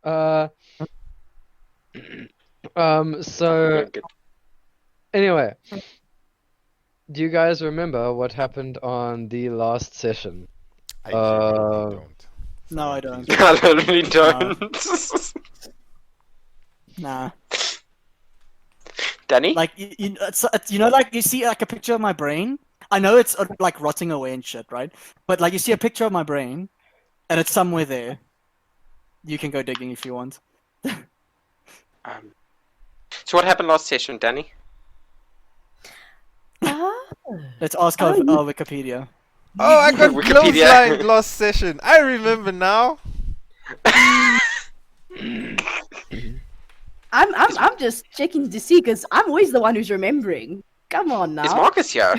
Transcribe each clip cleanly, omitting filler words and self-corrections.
Uh, so Good. anyway, do you guys remember what happened on the last session? I genuinely don't. No, I Someone don't. please I literally don't. Nah. Danny? Like, you know, like, you see, like, a picture of my brain? I know it's, like, rotting away and shit, right? But, like, you see a picture of my brain, and it's somewhere there. You can go digging if you want. So what happened last session, Danny? Let's ask our Wikipedia. Oh, I got Wikipedia. clotheslined last session. I remember now. I'm just checking to see because I'm always the one who's remembering. Come on now. Is Marcus here?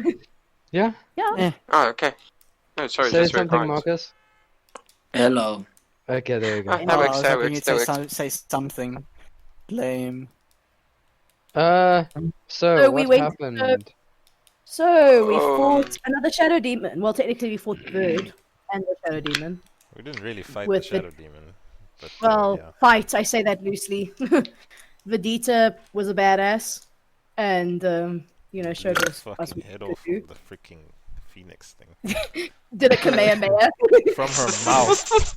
Yeah? Yeah. Oh, okay. No, sorry, Say that's very something, kind. Marcus. Hello. Okay, there you go. That works, I was that hoping works, you'd that works. say something lame. So So we what went- happened? So we fought another shadow demon. Well, technically we fought the bird and the shadow demon. We didn't really fight With the the- Shadow Demon. But, Well, yeah. fight. I say that loosely. Vedita was a badass, and showed Blew us the what fucking we head could off do. of the freaking phoenix thing. Did a Kamehameha. From her mouth.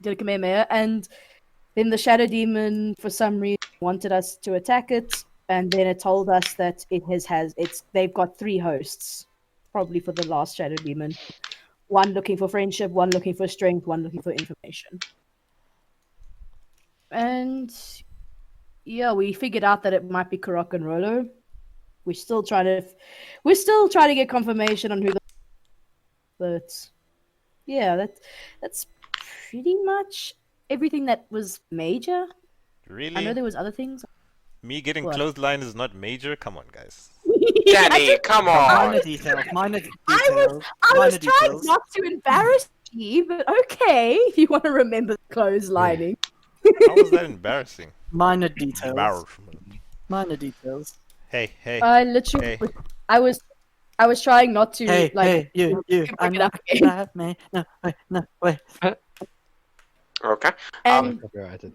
Did a Kamehameha, and then the shadow demon for some reason wanted us to attack it, and then it told us that they've got 3 hosts, probably for the last shadow demon. One looking for friendship, one looking for strength, one looking for information. And yeah, we figured out that it might be Karok and Rolo. We're still trying to get confirmation on who the. But yeah, that's pretty much everything that was major. I know Really? there was other things. Me getting What? clothesline is not major? Come on, guys. Danny, come on! Minor details. Minor details. I was minor trying details. not to embarrass you, but okay, if you want to remember the clotheslining. How was that embarrassing? Minor details. Embarrassment. Minor details. Hey, hey. I literally, Hey. I was trying not to Hey, like. you. bring I'm it not up again. have me. No, wait. Okay. And Copyrighted.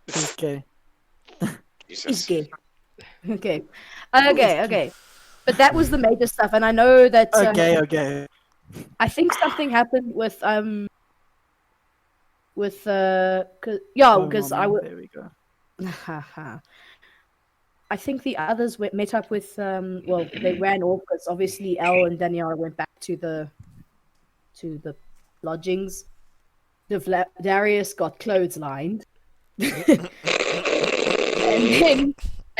He's gay. he's Jesus. gay. Okay. Okay. But that was the major stuff, and I know that. Okay. I think something happened with because I would. There we go. I think the others met up with they ran off because obviously Elle and Daniara went back to the lodgings. Darius got clotheslined.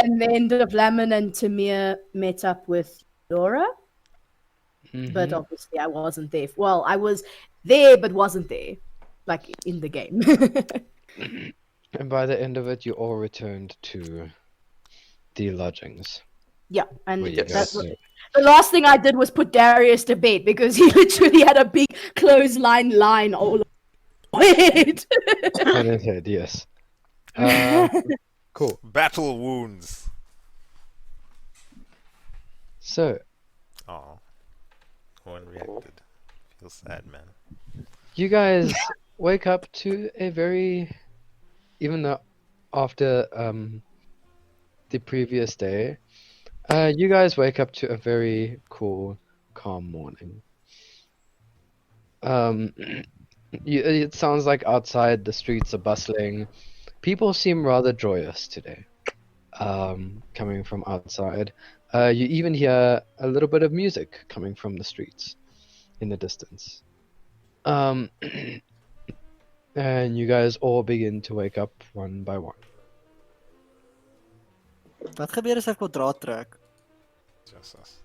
and then Davlamin and Timur met up with Laura. But obviously I wasn't there. Well, I was there but wasn't there. Like in the game. And by the end of it, you all returned to the lodgings. Yeah, and Where you that's guys- the last thing I did was put Darius to bed because he literally had a big clothesline line all over it. On his head, yes. Cool. Battle wounds. So, Oh. No one reacted. Feels sad, man. you guys wake up to a very, even though after the previous day, you guys wake up to a very cool, calm morning. It sounds like outside the streets are bustling. People seem rather joyous today. Coming from outside. You even hear a little bit of music coming from the streets in the distance. And you guys all begin to wake up one by one. Wat gebeur as ek kwadraat trek? Jesus.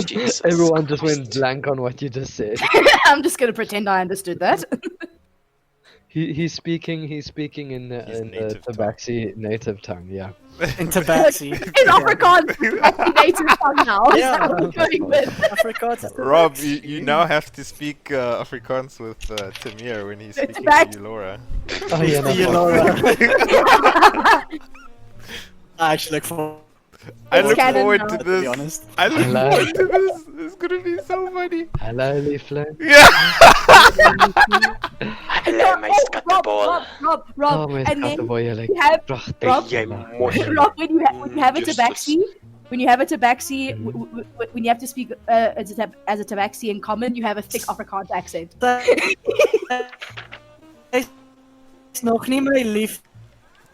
Jesus. Everyone just Christ. went blank on what you just said. I'm just gonna pretend I understood that. He's speaking in the His in the native tongue. Tabaxi native tongue, yeah. In Tabaxi. In Afrikaans, that's the native tongue now. Is Yeah. that what we're going with? Afrikaans. Rob, you now have to speak Afrikaans with Timur when he's speaking back. to you, Laura. Oh yeah, See you, no, Laura. I actually look for. I It's look canon forward now. to To this. be honest. I look Hello. forward to this. It's gonna be so funny. Hello, Leaflet. Yeah. Hello, my Rob, scuttleball. Rob, Oh, my and then scatterboy, like, you have prachtig. Rob, Jij mos. Rob, when you have a Justus. tabaxi, when you have a tabaxi, Mhm. when you have to speak as a tabaxi in common, you have a thick Afrikaans accent. Is nog nie my lief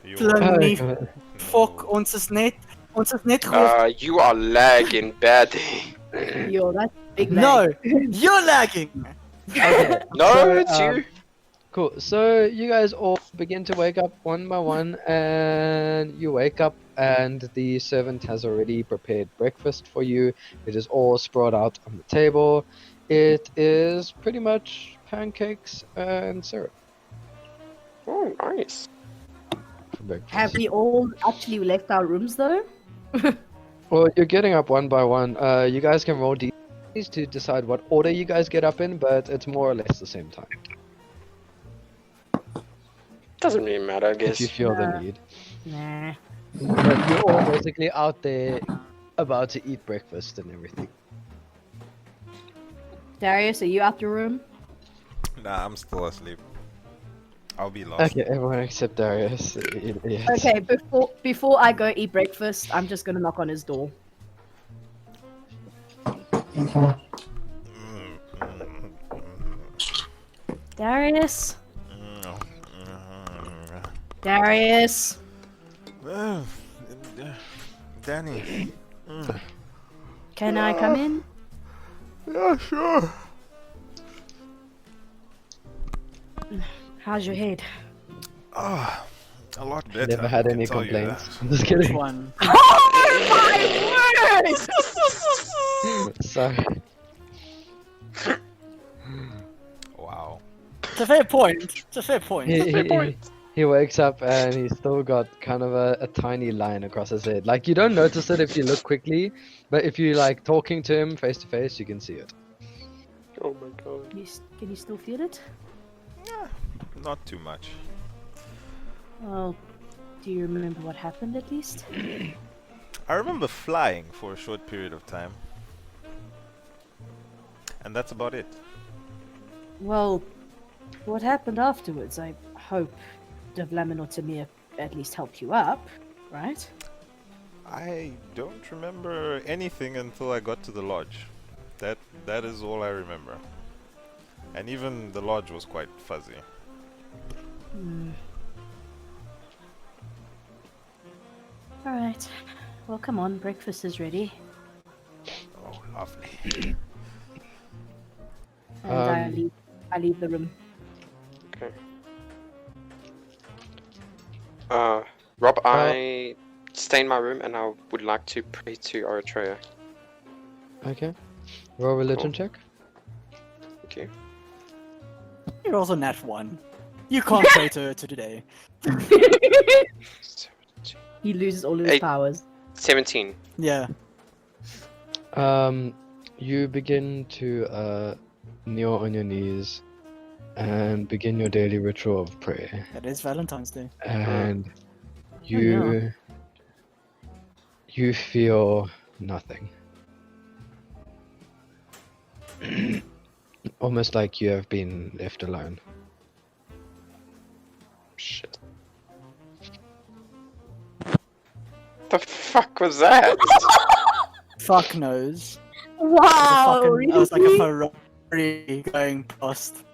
You- Oh, nie. God. Fok, ons is net goed. You are lagging badly. Yo, that's big No, lag. you're lagging. Okay, No, so, it's you. Cool. So you guys all begin to wake up one by one, and you wake up, and the servant has already prepared breakfast for you. It is all spread out on the table. It is pretty much pancakes and syrup Oh, nice. for breakfast. Have we all actually left our rooms though? Well, you're getting up one by one. You guys can roll d to decide what order you guys get up in, but it's more or less the same time Doesn't really matter, I if guess. you feel the Nah. need. Nah. But you're all basically out there about to eat breakfast and everything. Darius, are you out your room? Nah, I'm still asleep. I'll be lost. Okay, everyone except Darius. Yes. Okay, before I go eat breakfast, I'm just gonna knock on his door. Mm, Darius? mm, Darius? mm. Danny. Can I come in? Yeah, sure. How's your head? Ah, a lot better. Never had I can any tell you complaints. that. I'm just Which kidding. one? Sorry. Wow. It's a fair point. It's a fair point. He wakes up and he's still got kind of a tiny line across his head. Like, you don't notice it if you look quickly, but if you like talking to him face to face, you can see it. Oh my god. Can you still feel it? Not too much. Well, do you remember what happened at least? I remember flying for a short period of time. And that's about it. Well, what happened afterwards? I hope Davlamin or Timur at least helped you up, right? I don't remember anything until I got to the lodge. That is all I remember. And even the lodge was quite fuzzy. Hmm. Alright. Well, come on, breakfast is ready. Oh, lovely. And Um, I leave the room. Okay. Rob, I stay in my room and I would like to pray to Eritrea. Okay. Roll religion check. Thank you. You're also nat 1. You can't pray to her today. He loses all of his Eight. powers. 17. Yeah. You begin to kneel on your knees and begin your daily ritual of prayer. It is Valentine's Day. And no. you feel nothing. Almost like you have been left alone. Shit. The fuck was that? Fuck knows. Wow! It was like a Ferrari going past.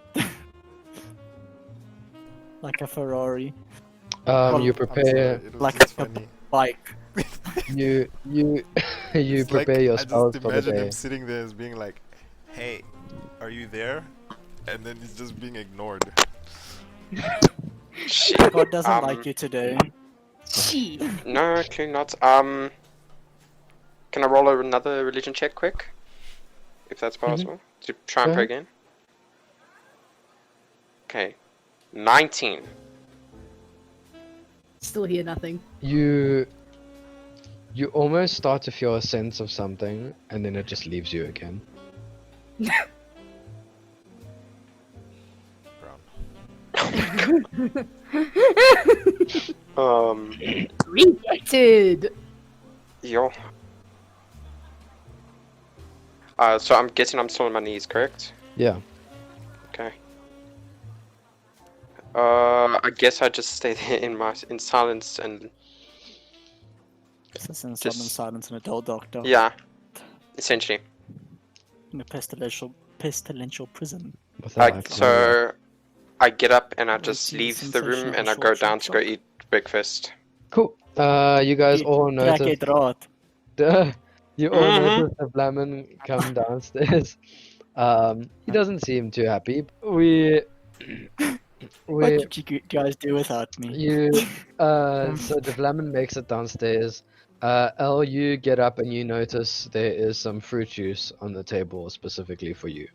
Like a Ferrari. You I'm prepare. sorry, it was Like just a funny. bike. You It's prepare like, your I spells just for the imagine day. him sitting there as being like, "Hey, are you there?" And then he's just being ignored. Shit. God doesn't like you today. Gee. No, clearly not. Can I roll another religion check quick? If that's possible. To try and Go pray ahead. again. Okay. 19. Still hear nothing. You almost start to feel a sense of something, and then it just leaves you again. Brown. Um, Rejected! Yo. So I'm guessing I'm still on my knees, correct? Yeah. Okay. I guess I just stay there in silence and This is Just- in silence and a dull dark dark. yeah, essentially. In a pestilential prison. With a light on. So I get up and I Very just tea, leave the room sensational, and I short, go short, down to go short. eat breakfast. Cool. You guys all notice. You all Mhm. notice Davlamin come downstairs. He doesn't seem too happy. What did you guys do without me? So Davlamin makes it downstairs. El, you get up and you notice there is some fruit juice on the table specifically for you.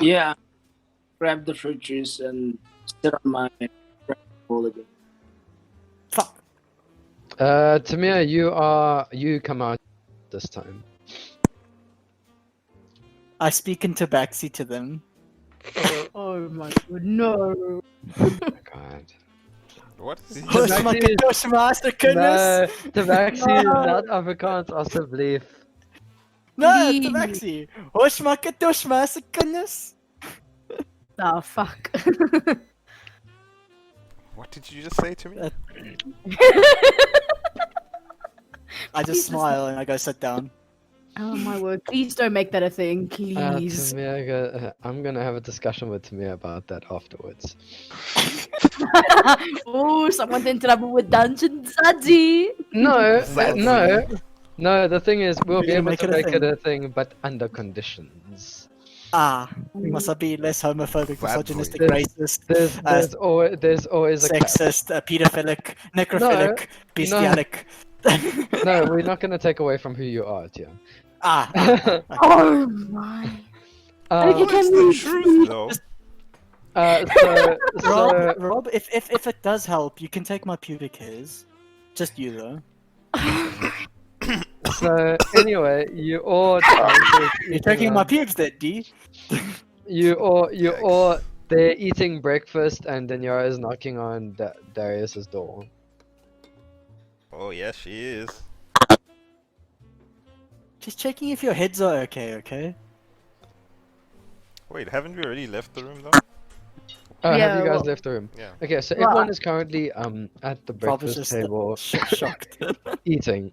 Yeah, grab the fruit juice and sit on my bowl again. Fuck. Timur, you come out this time. I speak in tabaxi to them. Oh my god, no. God. What is he? No, tabaxi is not Afrikaans alsjeblieft. No, Please. tabaxi. Hoshmakatoshmasakunas. Oh fuck. What did you just say to me? I just smile and I go sit down. Oh my word, please don't make that a thing, please. Timur, I'm gonna have a discussion with Timur about that afterwards. Oh, someone's in trouble with Dungeon Zadzi. No, Zadzi. no. The thing is, we'll We're be gonna able make to it a make it thing. a thing, but under conditions. Must I be less homophobic, Flatly. misogynistic, There's- racist, There's always a cap. sexist, pedophilic, necrophilic, bestialic? No, we're not gonna take away from who you are, Tiaan. Okay. Oh my. Um, You It's can the leave. truth, though. so Rob, if it does help, you can take my pubic hairs. Just you though. So anyway, you all You're taking my pubes, then, D. you all Yikes. they're eating breakfast and Daniara is knocking on Darius's door. Oh, yes, she is. Just checking if your heads are okay. Okay. Wait, haven't we already left the room, though? Have Yeah, you guys well- left the room? Yeah. Okay, so Well, everyone is currently at the Rob is breakfast just table shocked. eating,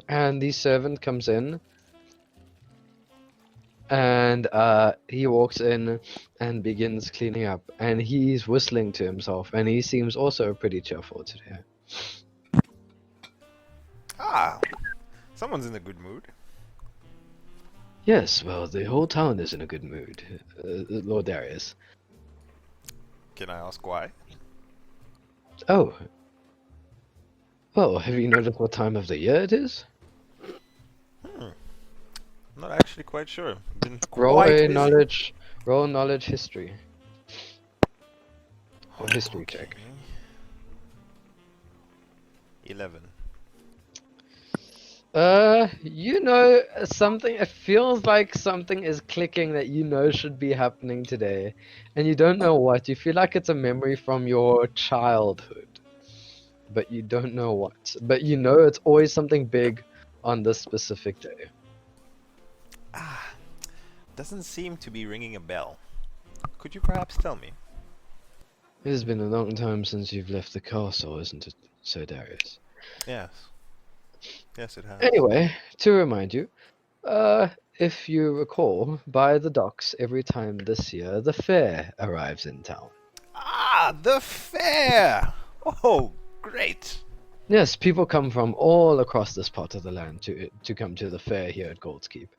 and the servant comes in, and he walks in and begins cleaning up, and he's whistling to himself, and he seems also pretty cheerful today. Ah! Someone's in a good mood. Yes, well, the whole town is in a good mood, Lord Darius. Can I ask why? Oh. Well, have you noticed what time of the year it is? I'm not actually quite sure. Been Roll quite a busy. knowledge history. Or history check. 11. You know something, it feels like something is clicking that you know should be happening today, and you don't know what. You feel like it's a memory from your childhood, but you don't know what. But you know it's always something big on this specific day. Ah, doesn't seem to be ringing a bell. Could you perhaps tell me? It has been a long time since you've left the castle, isn't it, Sir Darius? Yes. Yes, it has. Anyway, to remind you, if you recall, by the docks every time this year the fair arrives in town. Ah, the fair! Oh, great! Yes, people come from all across this part of the land to come to the fair here at Gold's Keep.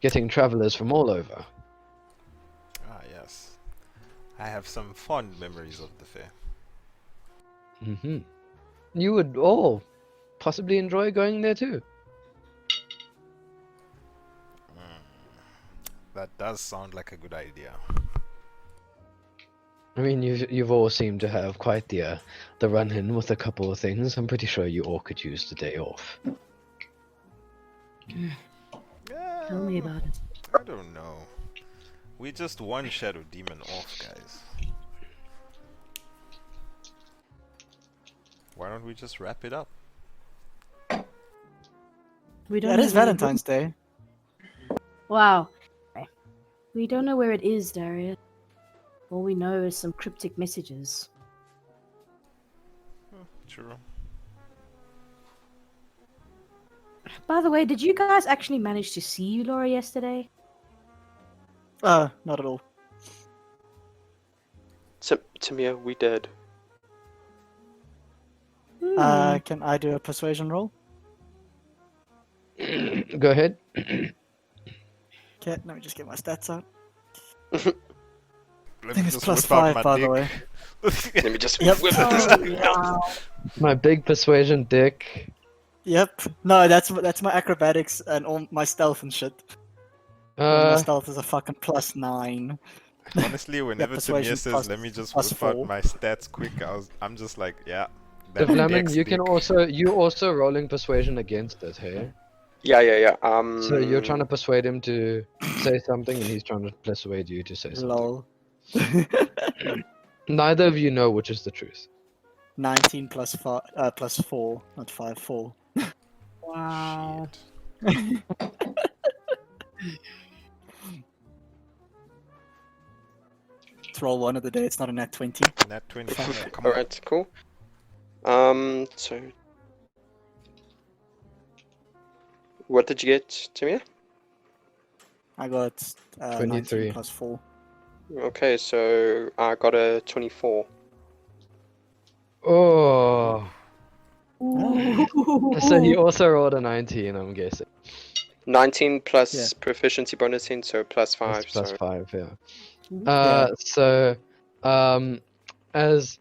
Getting travelers from all over. Ah, yes. I have some fond memories of the fair. Hmm. You would all possibly enjoy going there too. That does sound like a good idea. I mean, you've all seemed to have quite the run-in with a couple of things. I'm pretty sure you all could use the day off. Tell me about it. I don't know. We just one Shadow Demon off, guys. Why don't we just wrap it up? We don't Yeah, it know is where Valentine's Day. Wow. Okay. We don't know where it is, Darius. All we know is some cryptic messages. True. By the way, did you guys actually manage to see Laura yesterday? Not at all. Timur, we did. Can I do a persuasion roll? Go ahead. Okay, let me just get my stats out. Let I think me it's just plus whip out 5, my by the dick. way. Let me just Yep. whip Oh, it. wow. My big persuasion dick. Yep. No, that's my acrobatics and all my stealth and shit. My stealth is a fucking plus 9. Honestly, whenever persuasion Timur says, plus- "Let me just plus whip 4. out my stats quick," I'm just like, yeah. That Davlamin, dex you can dick. you also rolling persuasion against it, hey? Yeah. So you're trying to persuade him to say something, and he's trying to persuade you to say something. Lol. Neither of you know which is the truth. 19 plus 4, not 5, 4. Wow. Shit. Let's roll one of the day, it's not a nat 20. Nat 20. Come on. Alright, cool. So what did you get, Timur? I got 23. 19 plus 4. Okay, so I got a 24. Oh. Ooh. So he also rolled a 19, I'm guessing. 19 plus Yeah. proficiency bonusing, so plus 5. That's plus So 5, yeah. Yeah. So, as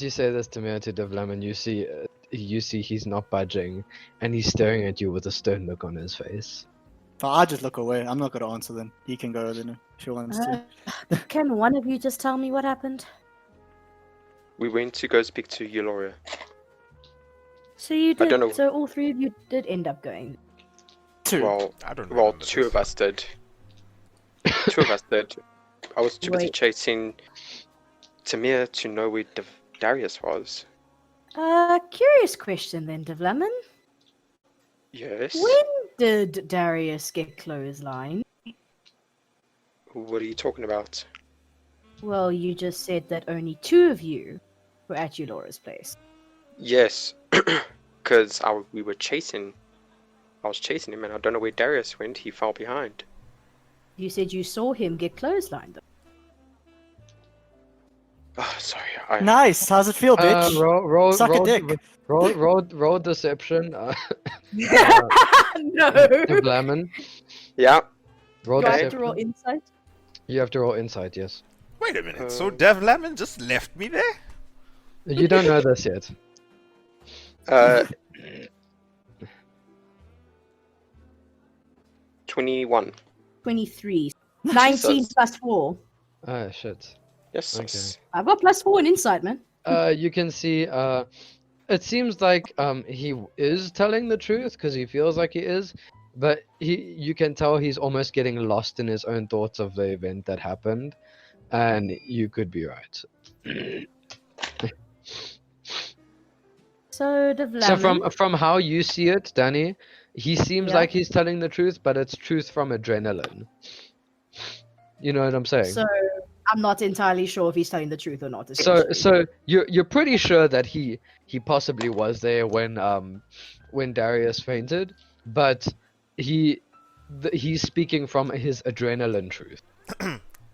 you say this to me, to Davlamin, you see he's not budging, and he's staring at you with a stern look on his face. But I just look away. I'm not gonna answer then. He can go then if he wants to. Can one of you just tell me what happened? we went to go speak to Eularia. So you I don't did. know. So all three of you did end up going. 2. Well, I don't well, remember two this. of us did. Two of us did. I was too busy Wait. chasing Timur to know where Darius was. Curious question then, Davlamin. Yes. When did Darius get clothesline? What are you talking about? Well, you just said that only 2 of you were at Eulaura's place. Yes, because we were chasing. I was chasing him, and I don't know where Darius went. He fell behind. You said you saw him get clotheslined. Oh, sorry. I Nice. How's it feel, bitch? Suck a dick. Roll deception. no. Davlamin. Yeah. Roll Do I have deception. to roll insight? You have to roll insight, yes. Wait a minute. So Davlamin just left me there? You don't know this yet. 21. 23. 19 Jesus. plus 4. Ah, shit. Yes. Okay. I've got plus 4 in insight, man. You can see, it seems like he is telling the truth because he feels like he is, but you can tell he's almost getting lost in his own thoughts of the event that happened, and you could be right. So, Davlamin. So from how you see it, Danny, he seems Yeah. like he's telling the truth, but it's truth from adrenaline. You know what I'm saying? So, I'm not entirely sure if he's telling the truth or not. So essentially. you're pretty sure that he possibly was there when Darius fainted, but he's speaking from his adrenaline truth.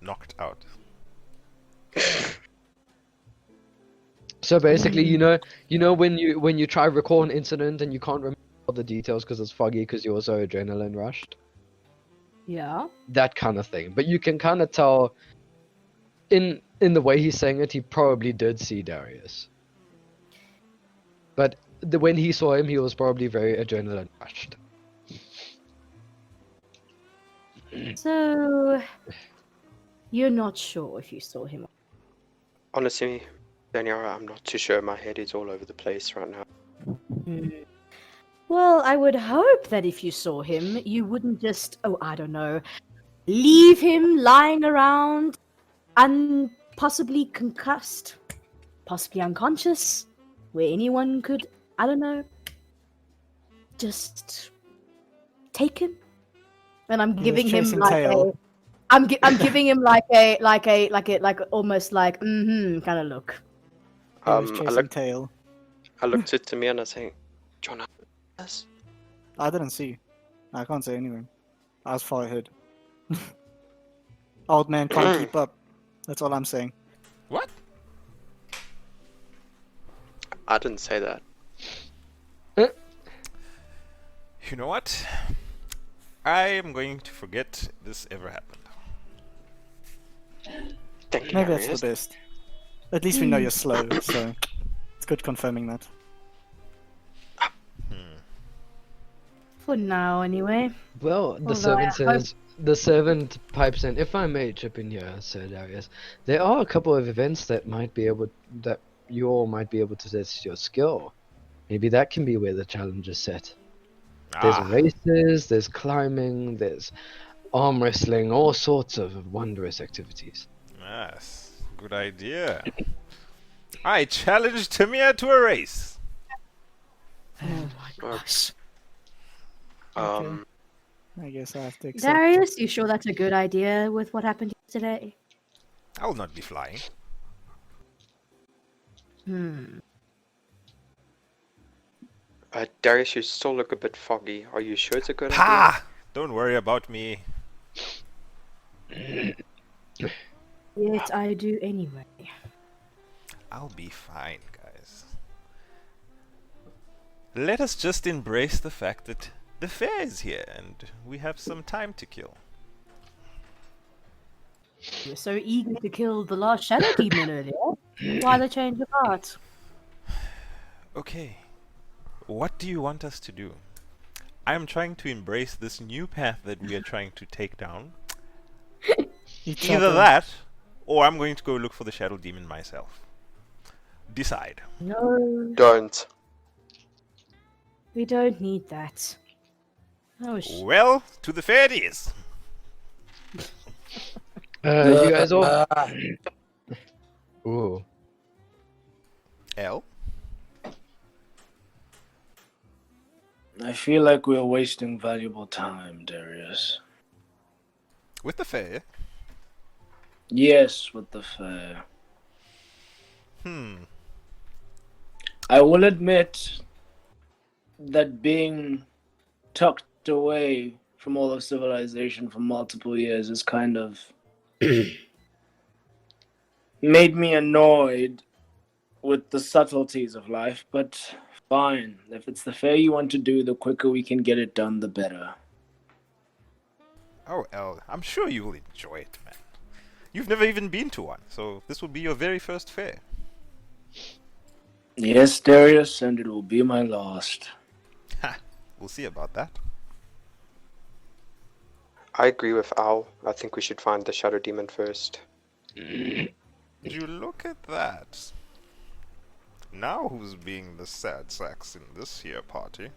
Knocked out. So basically, you know when you try to recall an incident and you can't remember all the details because it's foggy because you're so adrenaline rushed. Yeah. That kind of thing. But you can kind of tell in the way he's saying it, he probably did see Darius. But when he saw him, he was probably very adrenaline rushed. So, you're not sure if you saw him. Honestly, Daniara, I'm not too sure. My head is all over the place right now. Well, I would hope that if you saw him, you wouldn't just, I don't know, leave him lying around, possibly concussed, possibly unconscious, where anyone could, I don't know, just take him. And I'm He was giving him chasing like tail. I'm giving him like almost like kind of look. He was I chasing tail. looked at Timur and I was saying, "Do you wanna do this?" I didn't see. I can't say anything. I was far ahead. Old man can't keep up. That's all I'm saying. What? I didn't say that. You know what? I am going to forget this ever happened. Thank you, Maybe that's Darius. the best. At least we know you're slow, so it's good confirming that. For now, anyway. Well, the Although servant I hope- says, the servant pipes in, if I may chip in here, Sir Darius, there are a couple of events that you all might be able to test your skill. Maybe that can be where the challenge is set. There's races, there's climbing, there's arm wrestling, all sorts of wondrous activities. Yes, good idea. I challenge Timur to a race. Oh my gosh. Um, I guess I have to accept. Darius, you sure that's a good idea with what happened yesterday? I will not be flying. Darius, you still look a bit foggy. Are you sure it's a good idea? Ha! Don't worry about me. Yet I do anyway. I'll be fine, guys. Let us just embrace the fact that the fair is here and we have some time to kill. You were so eager to kill the last shadow demon earlier. Why the change of heart? Okay, what do you want us to do? I'm trying to embrace this new path that we are trying to take down. Either that, or I'm going to go look for the shadow demon myself. Decide. No, Don't. we don't need that. Oh, Well, to the fair it is. You guys all... Ooh. L? I feel like we're wasting valuable time, Darius. With the fair? Yes, with the fair. Hmm. I will admit that being tucked away from all of civilization for multiple years has kind of made me annoyed with the subtleties of life, but fine. If it's the fair you want to do, the quicker we can get it done, the better. Oh, L, I'm sure you will enjoy it, man. You've never even been to one, so this will be your very first fair. Yes, Darius, and it will be my last. Ha! We'll see about that. I agree with Al. I think we should find the shadow demon first. Would you look at that? Now who's being the sad sacks in this here party?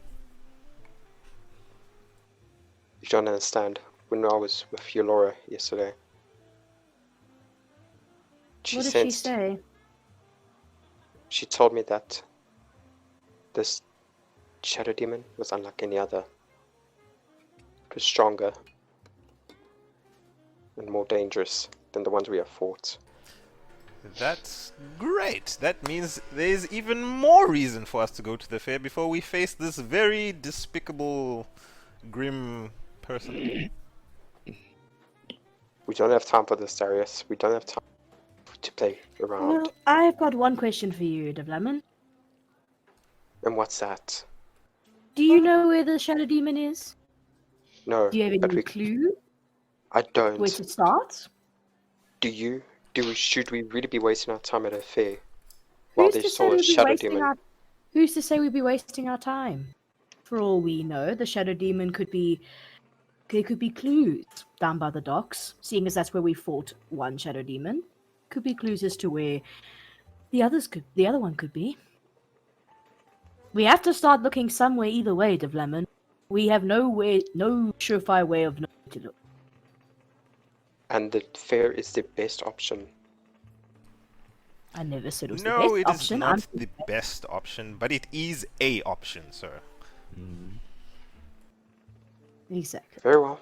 You don't understand. When I was with Eulora yesterday, what did she say? She told me that this shadow demon was unlike any other. It was stronger and more dangerous than the ones we have fought. That's great! That means there's even more reason for us to go to the fair before we face this very despicable, grim person. We don't have time for this, Darius. We don't have time to play around. Well, I've got one question for you, Davlamin. And what's that? Do you know where the shadow demon is? No, Do you have but any clue I don't. where to start? Do you? Should we really be wasting our time at a fair while Who's to there's say still a we'd be shadow wasting demon? Who's to say we'd be wasting our time? For all we know, the shadow demon could be. There could be clues down by the docks, seeing as that's where we fought one shadow demon. Could be clues as to where the other one could be. We have to start looking somewhere either way, Davlamin. We have no surefire way of knowing to look. And the fair is the best option. I never said it was No, the it best is option. not the best option, but it is a option, sir. Exactly. Very well.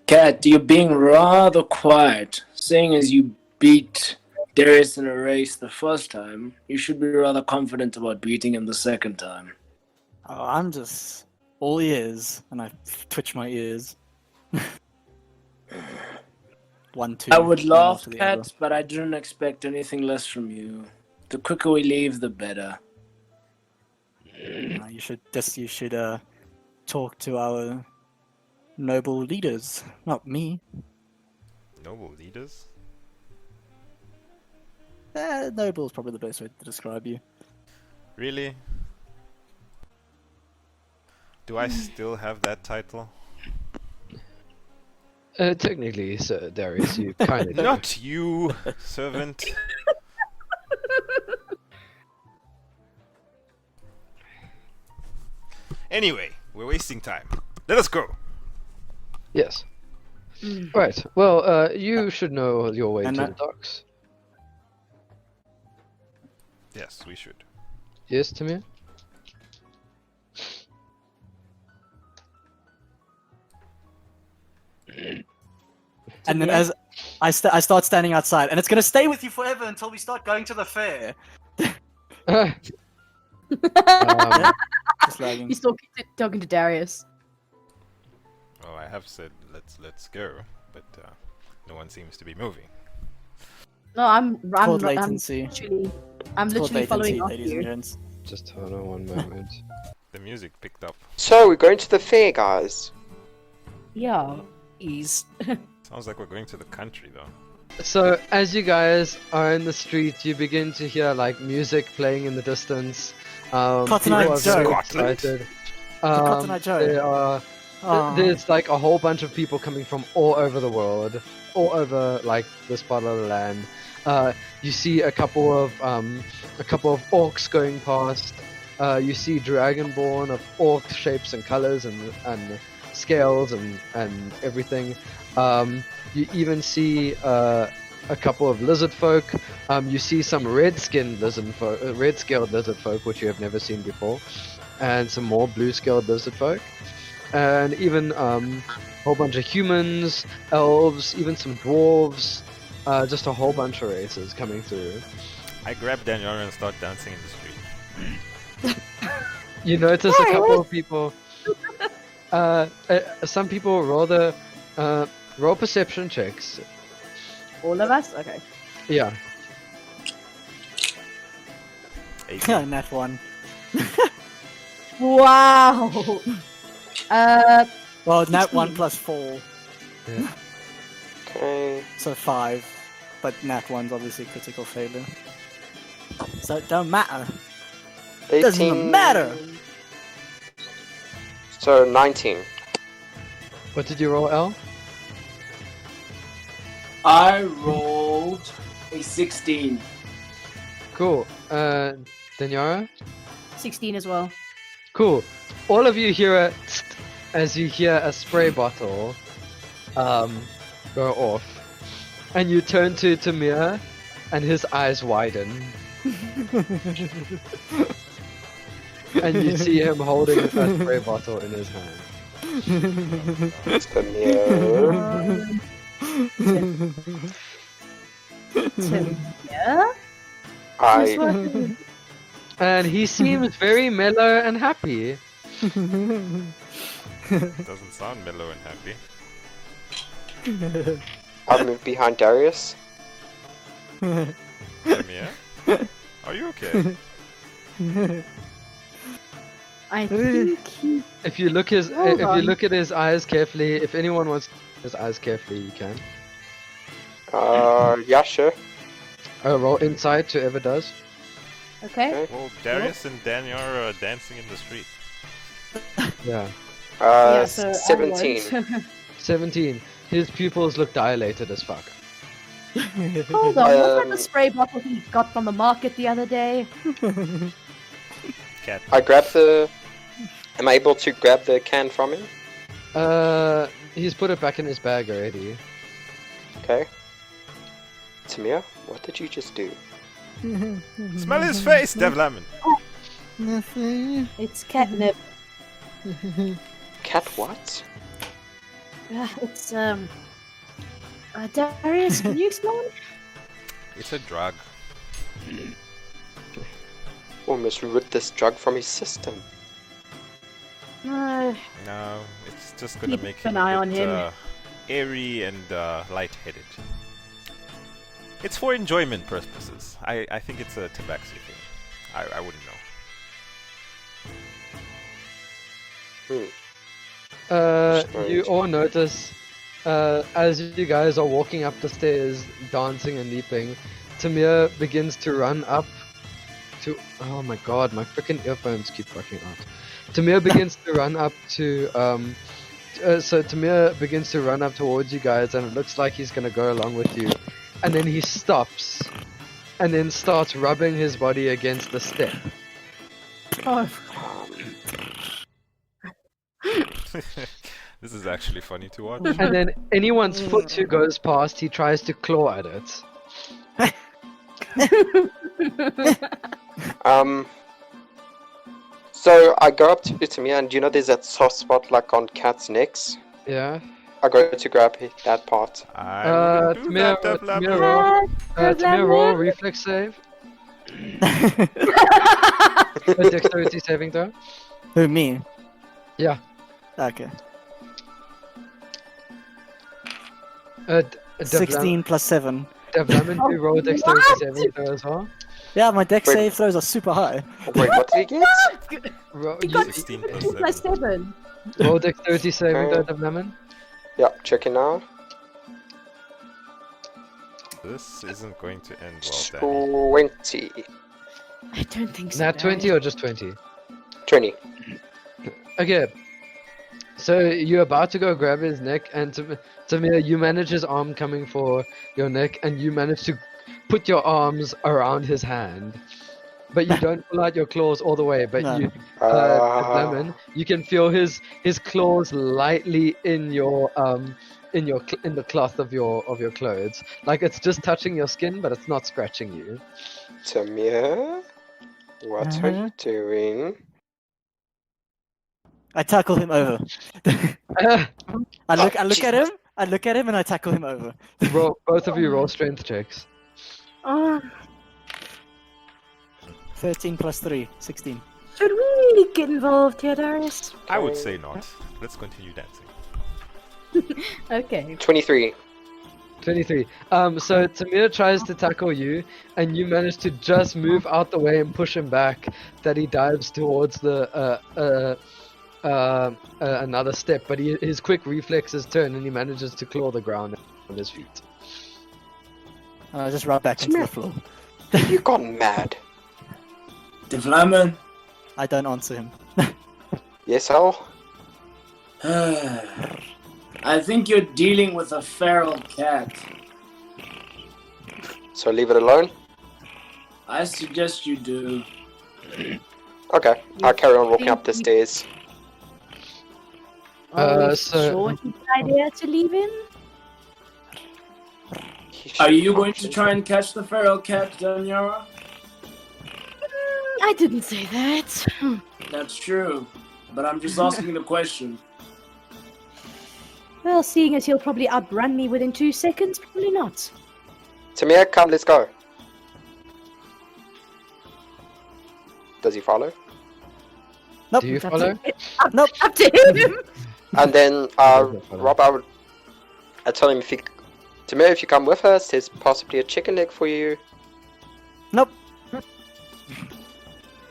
Cat, you're being rather quiet. Seeing as you beat Darius in a race the first time, you should be rather confident about beating him the second time. Oh, I'm just all ears, and I twitch my ears. 1, 2. I would one laugh, after the other. Cat, but I didn't expect anything less from you. The quicker we leave, the better. You should talk to our noble leaders, not me. Noble leaders? Noble is probably the best way to describe you. Really? Do I still have that title? Technically, Sir Darius, you kind of do. Not you, servant. Anyway, we're wasting time. Let us go. Yes. Right. Well, you should know your way And to the that- docks. Yes, we should. Yes, Timur? And then as I start standing outside, and it's gonna stay with you forever until we start going to the fair. Just lagging. He's talking to Darius. Oh, I have said let's go, but no one seems to be moving. No, I'm Called not- latency. I'm It's called literally following latency, up ladies and you. gents. Just hold on one moment. The music picked up. So, we're going to the fair, guys. Yeah. Ease. Sounds like we're going to the country, though. So, as you guys are in the street, you begin to hear like music playing in the distance. Cotton People Eye are Joe. very Scotland? excited. Cotton Eye Joe. There are there's like a whole bunch of people coming from all over the world, all over like this part of the land. You see a couple of orcs going past. You see dragonborn of orc shapes and colors and scales and everything. You even see a couple of lizard folk. You see some red-scaled lizard folk, which you have never seen before, and some more blue-scaled lizard folk, and even a whole bunch of humans, elves, even some dwarves. Just a whole bunch of races coming through. I grab Daniara and start dancing in the street. You notice a couple of people. Some people roll perception checks. All of us? Okay. Yeah. 18. Nat 1. Wow. Well, Nat 16. 1 plus 4, Okay. so 5. But Nat 1's obviously critical failure. So it don't matter. 18. Doesn't even matter. So, 19. What did you roll, L? I rolled a 16. Cool. Daniara? 16 as well. Cool. All of you hear a tst as you hear a spray bottle go off. And you turn to Timur and his eyes widen. And you see him holding a spray bottle in his hand. It's the mirror. Yeah? I And he seems very mellow and happy. Doesn't sound mellow and happy. I'm behind Darius. Timur? Are you okay? I think he... If you look his, Hold if you on. look at his eyes carefully, if anyone wants his eyes carefully, you can. Yeah, sure. Roll insight, whoever does. Okay. Well, Darius and Daniara are dancing in the street. Yeah. Yeah, so I 17. won't. 17. His pupils look dilated as fuck. Hold on, wasn't that Um, the spray bottle he got from the market the other day? Cat. I grab the. Am I able to grab the can from him? He's put it back in his bag already. Okay. Timur, what did you just do? Smell his face, Davlamin. Nothing. It's catnip. Cat what? It's Darius, can you explain? It's a drug. Almost ripped this drug from his system. No. No, it's just gonna Keep make an him eye a on bit, him. airy and lightheaded. It's for enjoyment purposes. I think it's a tabaxi thing. I wouldn't know. You all notice as you guys are walking up the stairs, dancing and leaping, Timur begins to run up to. Oh my god, my freaking earphones keep working out. Timur begins to run up to. So Timur begins to run up towards you guys, and it looks like he's gonna go along with you, and then he stops, and then starts rubbing his body against the step. Oh, This is actually funny to watch. And then anyone's foot who goes past, he tries to claw at it. So I go up to Timur, and you know there's that soft spot like on cats' necks? Yeah. I go to grab that part. I wouldn't do Timur, that, Timur, Davlamin. roll. Timur, roll reflex save. A dexterity saving throw. Who, me? Yeah. Okay. Devlamin, 16 plus 7. Devlamin, you roll a dexterity saving throw as well. Yeah, my dex Wait. save throws are super high. Wait, what did he get? Roll, He got 16 2 plus 7. roll dexterity saving throw, Okay. Devlamin. Yeah, checking now. This isn't going to end well, Danny. 20. I don't think so. Nat 20 or just 20? 20. Okay. So you're about to go grab his neck, and Timur, you manage his arm coming for your neck, and you manage to put your arms around his hand. But you don't pull out your claws all the way, but No. you, Lemon, you can feel his claws lightly in your in the cloth of your clothes, like it's just touching your skin, but it's not scratching you. Timur, what are you doing? I tackle him over. I look at him. I look at him and I tackle him over. Both of you roll strength checks. Oh, 13 plus 3, 16. should we get involved here, Darius? I would say not. Let's continue dancing. Okay. 23. 23. So Timur tries to tackle you, and you manage to just move out the way and push him back. That he dives towards the another step, but his quick reflexes turn, and he manages to claw the ground on his feet. And I just run back into the floor. You gone mad? Davlamin. I don't answer him. Yes, Al? I think you're dealing with a feral cat. So leave it alone? I suggest you do. Okay, I'll carry on walking up the stairs. Are we so- sure it's a good idea to leave him? Are you going to try and catch the feral cat, Daniara? I didn't say that. That's true. But I'm just asking the question. Well, seeing as he'll probably outrun me within 2 seconds, probably not. Timur, come, let's go. Does he follow? Nope. Do you Up follow? to, Nope. up to him. And then, doesn't follow. Rob, I tell him Timur, if you come with us, there's possibly a chicken leg for you. Nope.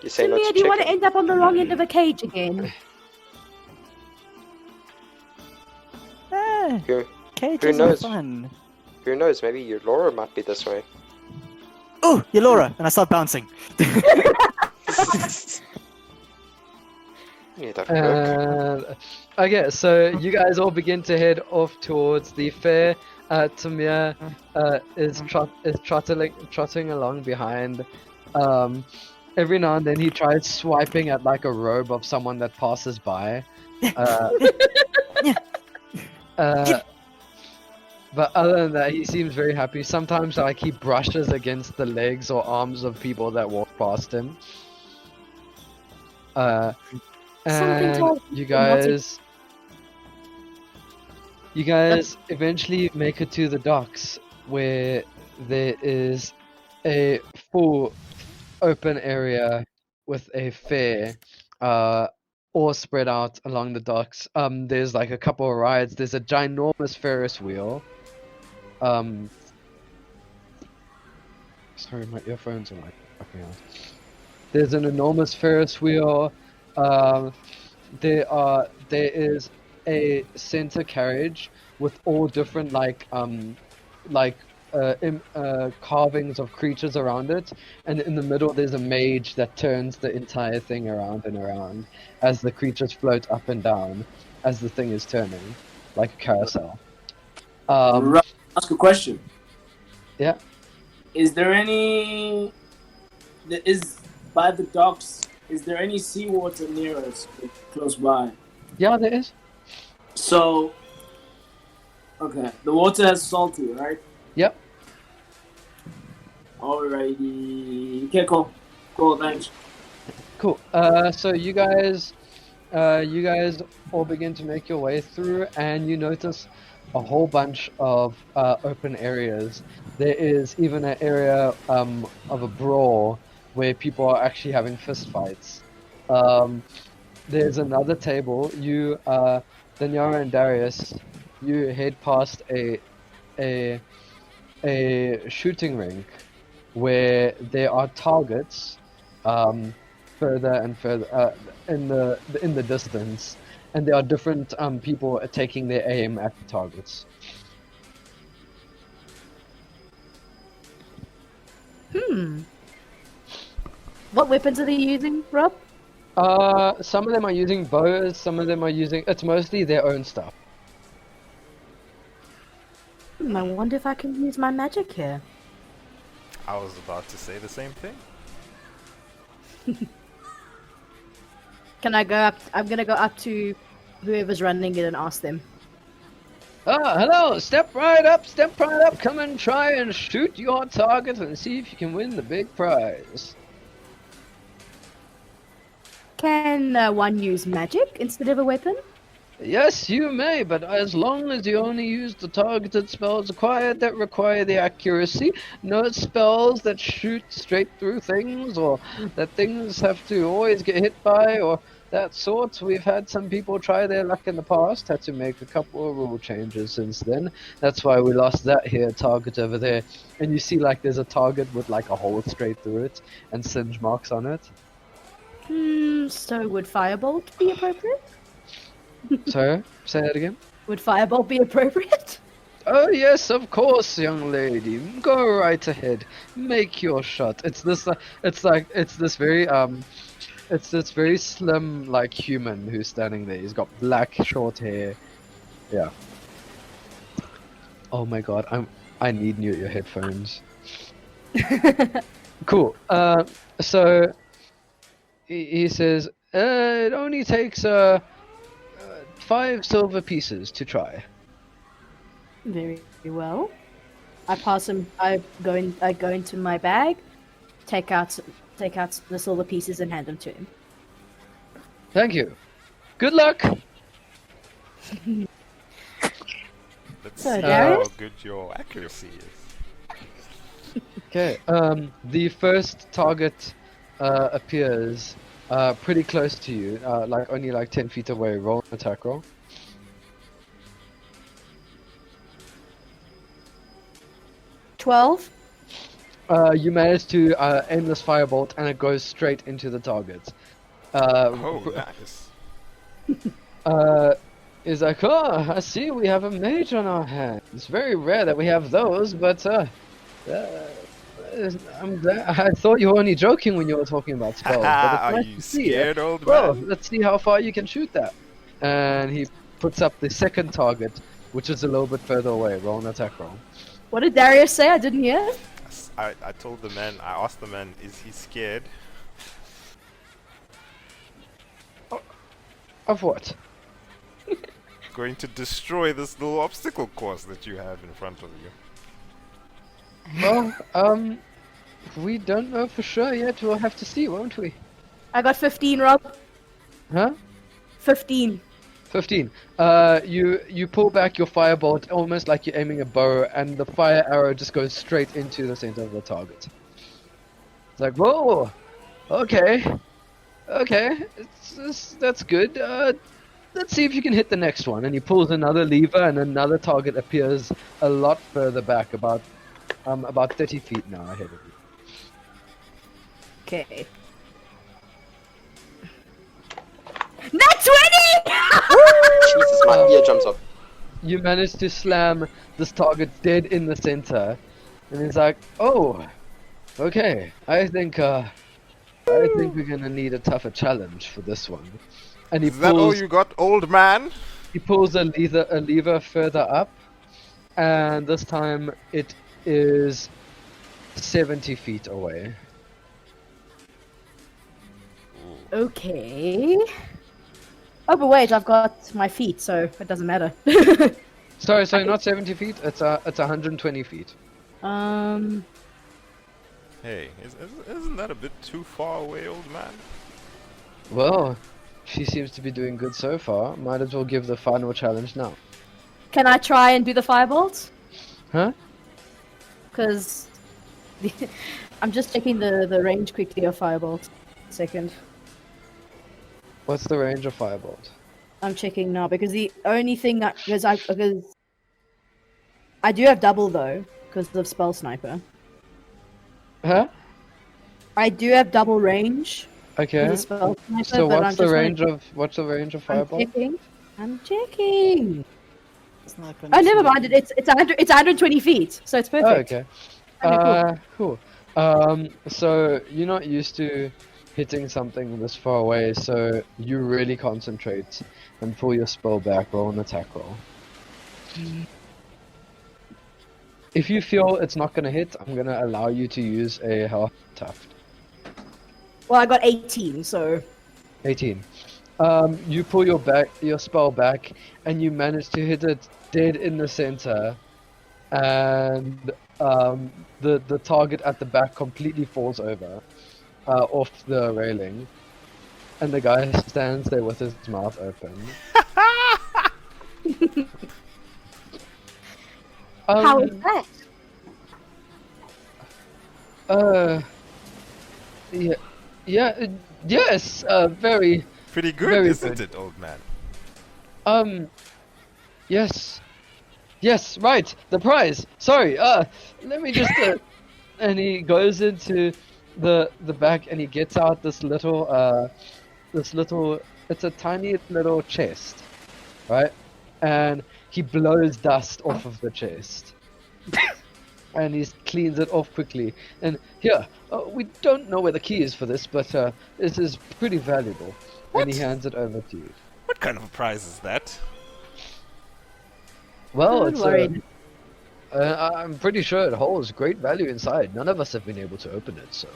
You say no to Timur, do you want to chicken. end up on the wrong end of a cage again? Who Cages knows? are fun. Who knows, maybe your Laura might be this way. Oh, Yolora! And I start bouncing. Yeah, that could work. Okay, so you guys all begin to head off towards the fair. Timur is trotting along behind. Every now and then he tries swiping at like a robe of someone that passes by. But other than that, he seems very happy. Sometimes, like, he brushes against the legs or arms of people that walk past him. Something And tells me you you're not guys eventually make it to the docks, where there is a full open area with a fair, all spread out along the docks. There's like a couple of rides. There's a ginormous Ferris wheel. Sorry, my earphones are like fucking out. There's an enormous Ferris wheel. There is a center carriage with all different carvings of creatures around it, and in the middle there's a mage that turns the entire thing around and around as the creatures float up and down as the thing is turning, like a carousel. Right. Ask a question. Yeah. Is there any? By the docks? Is there any seawater near us, close by? Yeah, there is. So, okay, the water is salty, right? Yep. Alrighty. Okay, cool. Cool, thanks. Cool. So you guys all begin to make your way through, and you notice a whole bunch of open areas. There is even an area of a brawl where people are actually having fist fights. There's another table. You, Daniara and Darius, you head past a shooting rink where there are targets further and further in the distance, and there are different people taking their aim at the targets. What weapons are they using, Rob? Some of them are using bows, some of them are using. It's mostly their own stuff. I wonder if I can use my magic here. I was about to say the same thing. Can I go up? I'm gonna go up to whoever's running it and ask them. Hello! Step right up, come and try and shoot your target and see if you can win the big prize. Can one use magic instead of a weapon? Yes, you may, but as long as you only use the targeted spells acquired that require the accuracy, no spells that shoot straight through things, or that things have to always get hit by, or that sort. We've had some people try their luck in the past, had to make a couple of rule changes since then. That's why we lost that here target over there. And you see like there's a target with like a hole straight through it, and singe marks on it. So would Firebolt be appropriate? Sorry, say that again? Would Firebolt be appropriate? Oh yes, of course, young lady. Go right ahead. Make your shot. It's this very slim like human who's standing there. He's got black short hair. Yeah. Oh my god, I need new headphones. Cool. So he says it only takes 5 silver pieces to try. Very well. I pass him. I go into my bag, take out the silver pieces and hand them to him. Thank you. Good luck. Let's So, see Darius? how good your accuracy is. Okay. The first target appears pretty close to you, like only like 10 feet away. Roll an attack roll. 12. You manage to aim this firebolt, and it goes straight into the target. Oh, nice. Is like, oh, I see we have a mage on our hands. It's very rare that we have those, but I'm glad. I thought you were only joking when you were talking about spells. But it's Are nice you to see scared, old Well, man? let's see how far you can shoot that. And he puts up the second target, which is a little bit further away. Roll an attack roll. What did Darius say? I didn't hear. I told the man, I asked the man, is he scared? Of what? going to destroy this little obstacle course that you have in front of you. Well, we don't know for sure yet. We'll have to see, won't we? I got 15, Rob. Huh? 15. 15. You pull back your firebolt almost like you're aiming a bow, and the fire arrow just goes straight into the center of the target. It's like, whoa, okay, that's good. Let's see if you can hit the next one. And he pulls another lever, and another target appears a lot further back, about 30 feet now ahead of you. Okay. Not 20! Jesus, my ear jumps up. You manage to slam this target dead in the center, and he's like, "Oh, okay. I think we're gonna need a tougher challenge for this one." And he Is that all pulls you got, old man? a lever further up, and this time it is 70 feet away. Okay. Oh, but wait, I've got my feet, so it doesn't matter. Sorry, not 70 feet. It's 120 feet. Hey, isn't that a bit too far away, old man? Well, she seems to be doing good so far. Might as well give the final challenge now. Can I try and do the firebolt? Huh? Because I'm just checking the range quickly of firebolt. Second. What's the range of firebolt? I'm checking now because the only thing that because I do have double though because of spell sniper. Huh? I do have double range. Okay. With the spell sniper, So but what's the range of firebolt? I'm checking. It's not gonna Oh, never save mind. you. It's 120 feet, so it's perfect. Oh, okay. Okay, Cool. So you're not used to hitting something this far away, so you really concentrate and pull your spell back, roll an attack roll. If you feel it's not gonna hit, I'm gonna allow you to use a health tuft. Well, I got 18, so 18. You pull your spell back, and you manage to hit it dead in the center, and the target at the back completely falls over, off the railing, and the guy stands there with his mouth open. how is that? Yes, very. Pretty good, Very isn't good. it, old man? Yes, right, the prize. Sorry, let me just. And he goes into the back, and he gets out this little. It's a tiny little chest, right? And he blows dust off of the chest. And he cleans it off quickly. And here, we don't know where the key is for this, but this is pretty valuable. And he hands it over to you. What kind of a prize is that? Well, Don't worry. I'm pretty sure it holds great value inside. None of us have been able to open it, so.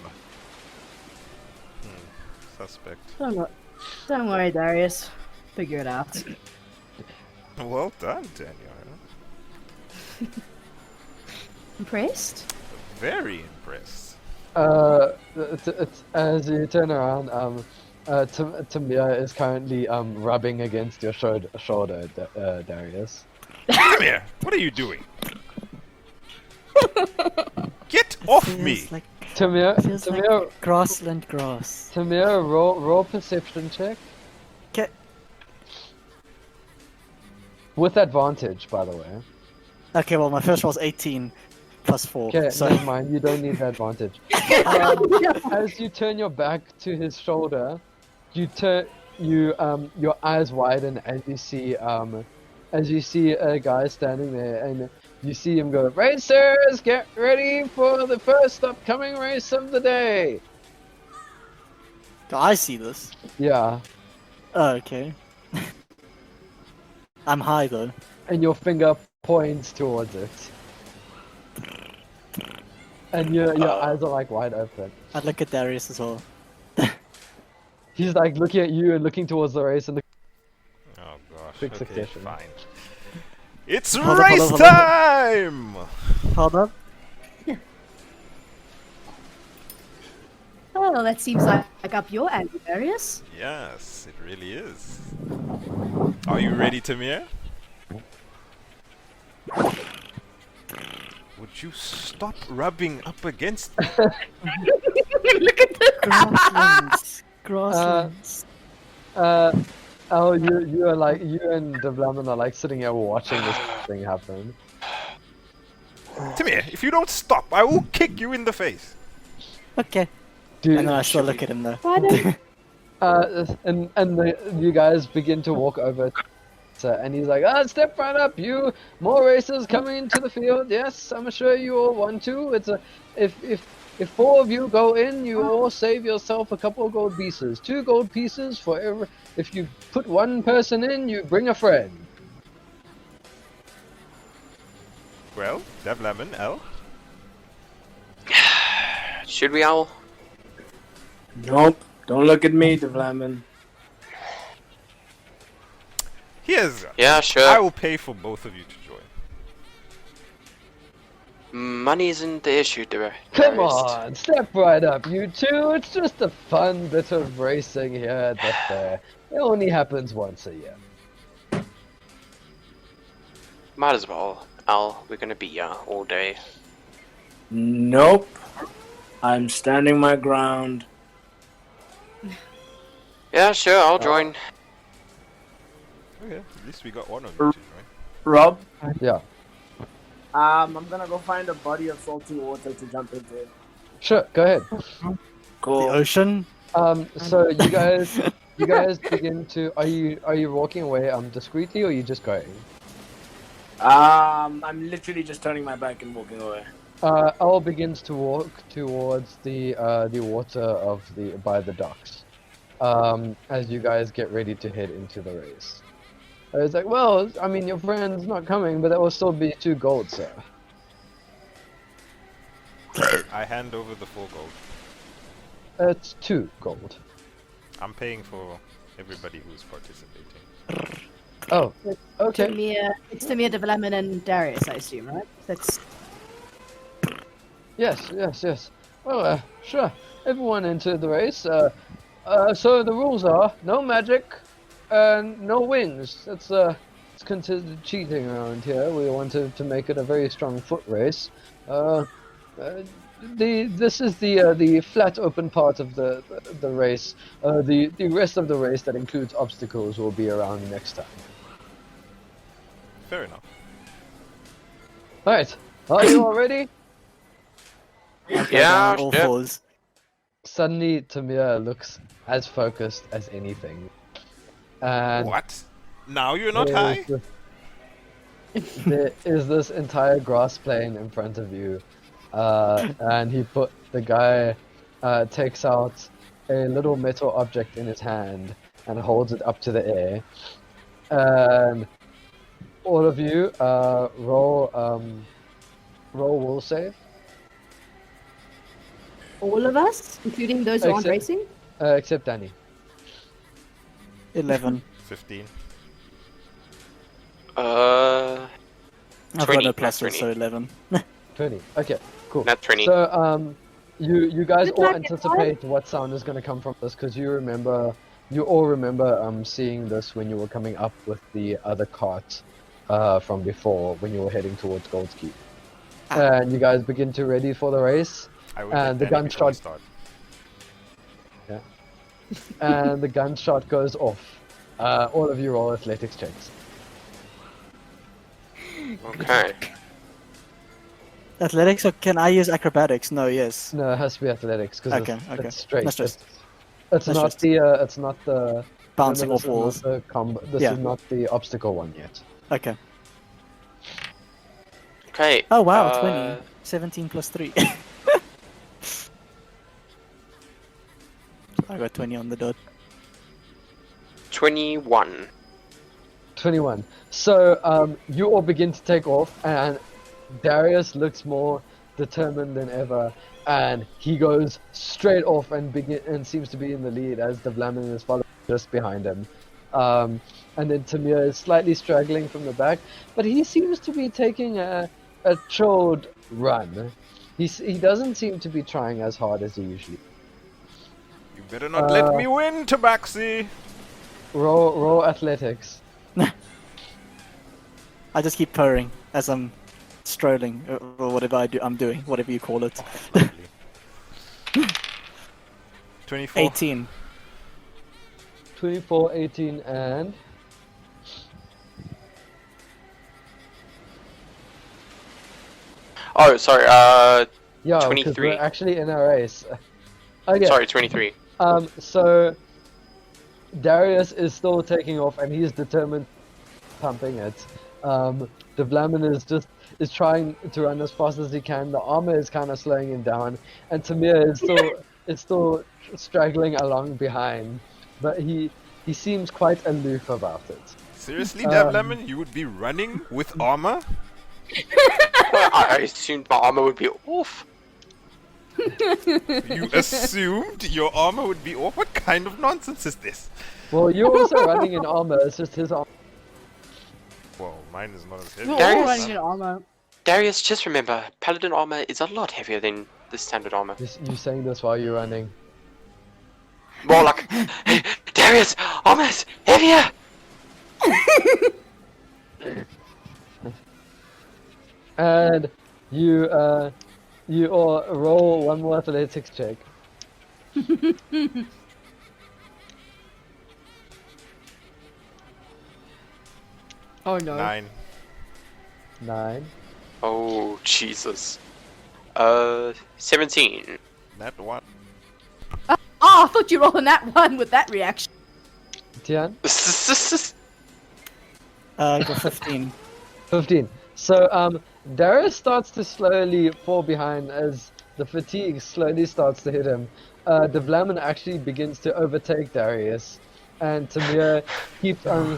Suspect. Don't worry, Darius. Figure it out. Well done, Daniara. Impressed? Very impressed. As you turn around, Timur is currently rubbing against your shoulder, Darius. Come here! What are you doing? Get off Feels me! Like, Timur, feels Timur, like grassland grass. Timur, roll perception check. Okay. With advantage, by the way. Okay, well, my first roll was 18 plus 4. Okay, So never mind. You don't need the advantage. As you turn your back to his shoulder, your eyes widen as you see a guy standing there, and you see him go, "Racers, get ready for the first upcoming race of the day." do I see this? Yeah, Oh, okay. I'm high though. and your finger points towards it, and your eyes are like wide open. I'd look at Darius as well. He's like looking at you and looking towards the race, and Oh god. gosh. Quick Okay, succession. fine. It's Hold up, race hold up, hold up. time! Hold up. Oh, that seems like up your alley, Darius. Yes, it really is. Are you ready, Timur? Would you stop rubbing up against me? Look at the Grasslands. Grasslands. Oh, you are like, you and Davlamin are like sitting here watching this thing happen. Timur, if you don't stop, I will kick you in the face. Okay. Dude, And then I still look at him though. Why don't you guys begin to walk over, and he's like, step right up, you. More racers coming into the field. Yes, I'm sure you all want to. It's a if 4 of you go in, you all save yourself a couple of gold pieces. 2 gold pieces for every. If you put 1 person in, you bring a friend. Well, Davlamin, L. Should we all? Nope. Don't look at me, Davlamin. Here's. Yeah, sure. I will pay for both of you to join. Money isn't the issue, Darius. Come on, step right up, you two. It's just a fun bit of racing here at the fair. It only happens once a year. Might as well. Al, we're gonna be here all day. Nope. I'm standing my ground. Yeah, sure, I'll join. Okay, at least we got one of you two, right? Rob, Yeah, I'm gonna go find a body of salty water to jump into. sure. Go ahead. The Cool. ocean. So you guys begin to. Are you walking away discreetly, or are you just going? I'm literally just turning my back and walking away. Al begins to walk towards the water by the docks. As you guys get ready to head into the race. It's like, well, I mean, your friend's not coming, but that will still be 2 gold, sir. I hand over the 4 gold. It's 2 gold. I'm paying for everybody who's participating. Oh, okay. it's Timur, Davlamin, and Darius, I assume, right? That's Yes. Well, sure. Everyone entered the race. So the rules are no magic, and no wings. It's considered cheating around here. We wanted to make it a very strong foot race. This is the flat open part of the race. The rest of the race that includes obstacles will be around next time. Fair enough. All right. Are you all ready? Yeah, All sure. fours. Suddenly, Timur looks as focused as anything. And What? Now you're not there high? there is this entire grass plain in front of you. And the guy takes out a little metal object in his hand and holds it up to the air. And all of you roll will save. all of us, including those who aren't Except- racing. Except Danny. 11. 15. I've 20, got a plus, not 20. so 11. 20. Okay, cool. Not 20. So you guys Good all luck, anticipate what sound is going to come from this because you all remember seeing this when you were coming up with the other cart from before when you were heading towards Gold's Keep. And you guys begin to ready for the race. I would And take the Danny before we gunshot- start. And the gunshot goes off. All of you roll athletics checks. Okay. Athletics, or can I use acrobatics? No, yes. No, it has to be athletics because Okay, okay. it's straight. That's just- It's that's not just- it's not the Bouncing this off walls. This Yeah. is not the obstacle one yet. Okay. Okay. Oh wow, 20. 17 plus 3. I got 20 on the dot. 21. 21. So you all begin to take off, and Darius looks more determined than ever, and he goes straight off and seems to be in the lead as Davlamin is following just behind him. And then Timur is slightly struggling from the back, but he seems to be taking a chilled run. He doesn't seem to be trying as hard as he usually. You better not let me win, Tabaxi! Roll athletics. I just keep purring as I'm strolling, or whatever I'm doing, whatever you call it. Lovely. 24. 18. 24, 18, and Oh, sorry. yeah, because 23. we're actually in a race. Okay. Sorry, 23. So Darius is still taking off, and he's determined, pumping it. Davlamin is trying to run as fast as he can. The armor is kind of slowing him down, and Timur is still struggling along behind, but he seems quite aloof about it. Seriously, Davlamin, you would be running with armor? I assumed my armor would be off. You assumed your armor would be off? What kind of nonsense is this? Well, you're also running in armor. It's just his armor. Well, mine is not as heavy. We're all Darius? running in armor. Darius, just remember, paladin armor is a lot heavier than the standard armor. You're saying this while you're running. More like, Darius, armor's heavier! And you all roll one more athletics check. Oh no. 9. 9. Oh, Jesus. 17. That one. Oh, I thought you were rolling that one with that reaction. Tiaan? I got 15. 15. So Darius starts to slowly fall behind as the fatigue slowly starts to hit him. Davlamin actually begins to overtake Darius, and Timur keeps on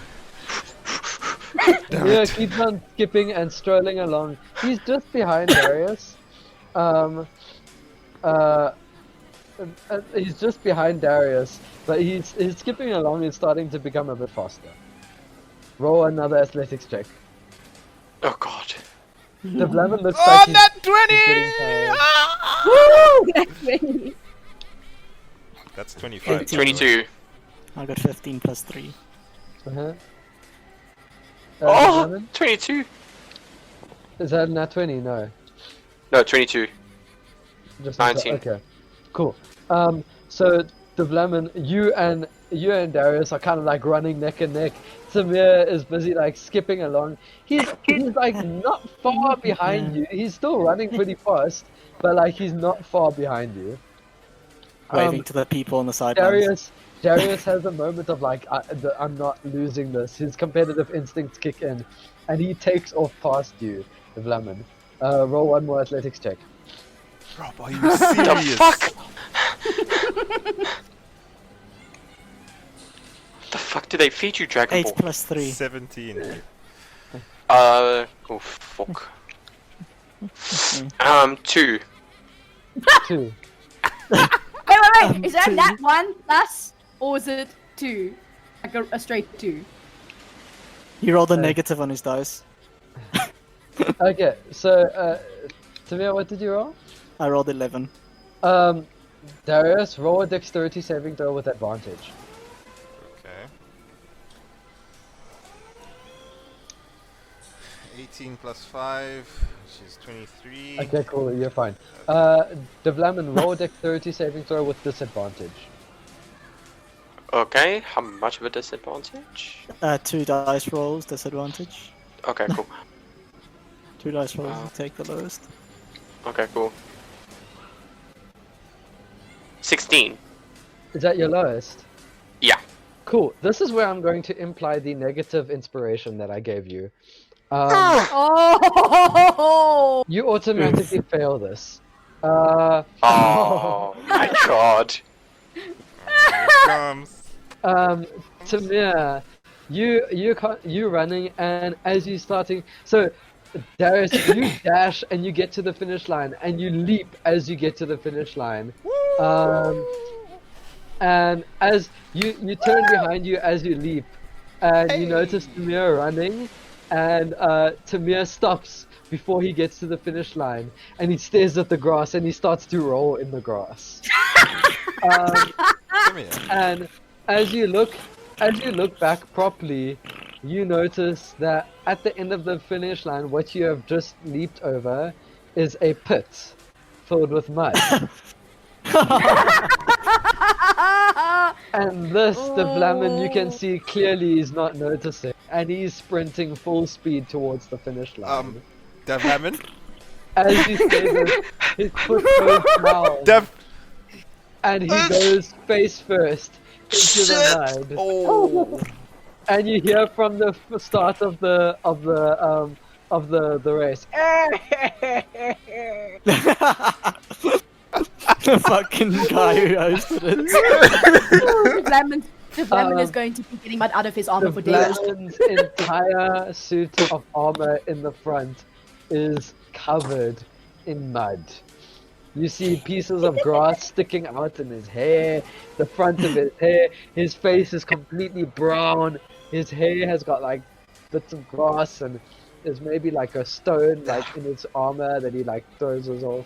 keeps on skipping and strolling along. He's just behind Darius. He's just behind Darius, but he's skipping along and starting to become a bit faster. Roll another athletics check. Oh, God. Davlamin looks Oh, like he's not getting 20! tired. Woo! That's me. That's 25. 22. I got 15 plus 3. Uh-huh. Oh, Davlamin? 22. Is that nat 20? No. No, 22. Just 19. Okay, cool. So Davlamin, you and Darius are kind of like running neck and neck. Timur is busy like skipping along. He's like not far behind you. He's still running pretty fast, but like he's not far behind you. Waving to the people on the sidelines. Darius has a moment of like, I'm not losing this. His competitive instincts kick in, and he takes off past you, Davlamin. Roll one more athletics check. Rob, are you The serious? fuck? The fuck do they feed you, Dragon 8 Ball? plus 3. 17. Oh, fuck. 2. 2. Wait. Is that 2. that one plus, or is it 2? Like a straight 2? He rolled a negative on his dice. Okay, so Timur, what did you roll? I rolled 11. Darius, roll a dexterity saving throw with advantage. Okay. 18 plus 5, which is 23. Okay, cool, you're fine. Davlamin, roll a dexterity saving throw with disadvantage. Okay, how much of a disadvantage? 2 dice rolls, disadvantage. Okay, cool. 2 dice rolls, you take the lowest. Okay, cool. 16. Is that your lowest? Yeah. Cool. This is where I'm going to imply the negative inspiration that I gave you. Oh! You automatically fail this. Oh my god. Here it comes. Timur, you running, and as you starting, so Darius, you dash and you get to the finish line, and you leap as you get to the finish line. And as you turn behind you as you leap, and you notice Timur running, and Timur stops before he gets to the finish line, and he stares at the grass, and he starts to roll in the grass. Come here. And as you look back properly, you notice that at the end of the finish line, what you have just leaped over is a pit filled with mud. And this, the Davlamin, you can see clearly is not noticing, and he's sprinting full speed towards the finish line. Davlamin? As you say this, his foot goes down, Dev. and he goes face first into the mud. Oh. And you hear from the start of the race. The fucking guy who hosted it. Davlamin is going to be getting mud out of his armor for days. Davlamin's entire suit of armor in the front is covered in mud. You see pieces of grass sticking out in his hair, the front of his hair. His face is completely brown. His hair has got like bits of grass, and there's maybe like a stone like in his armor that he like throws us off.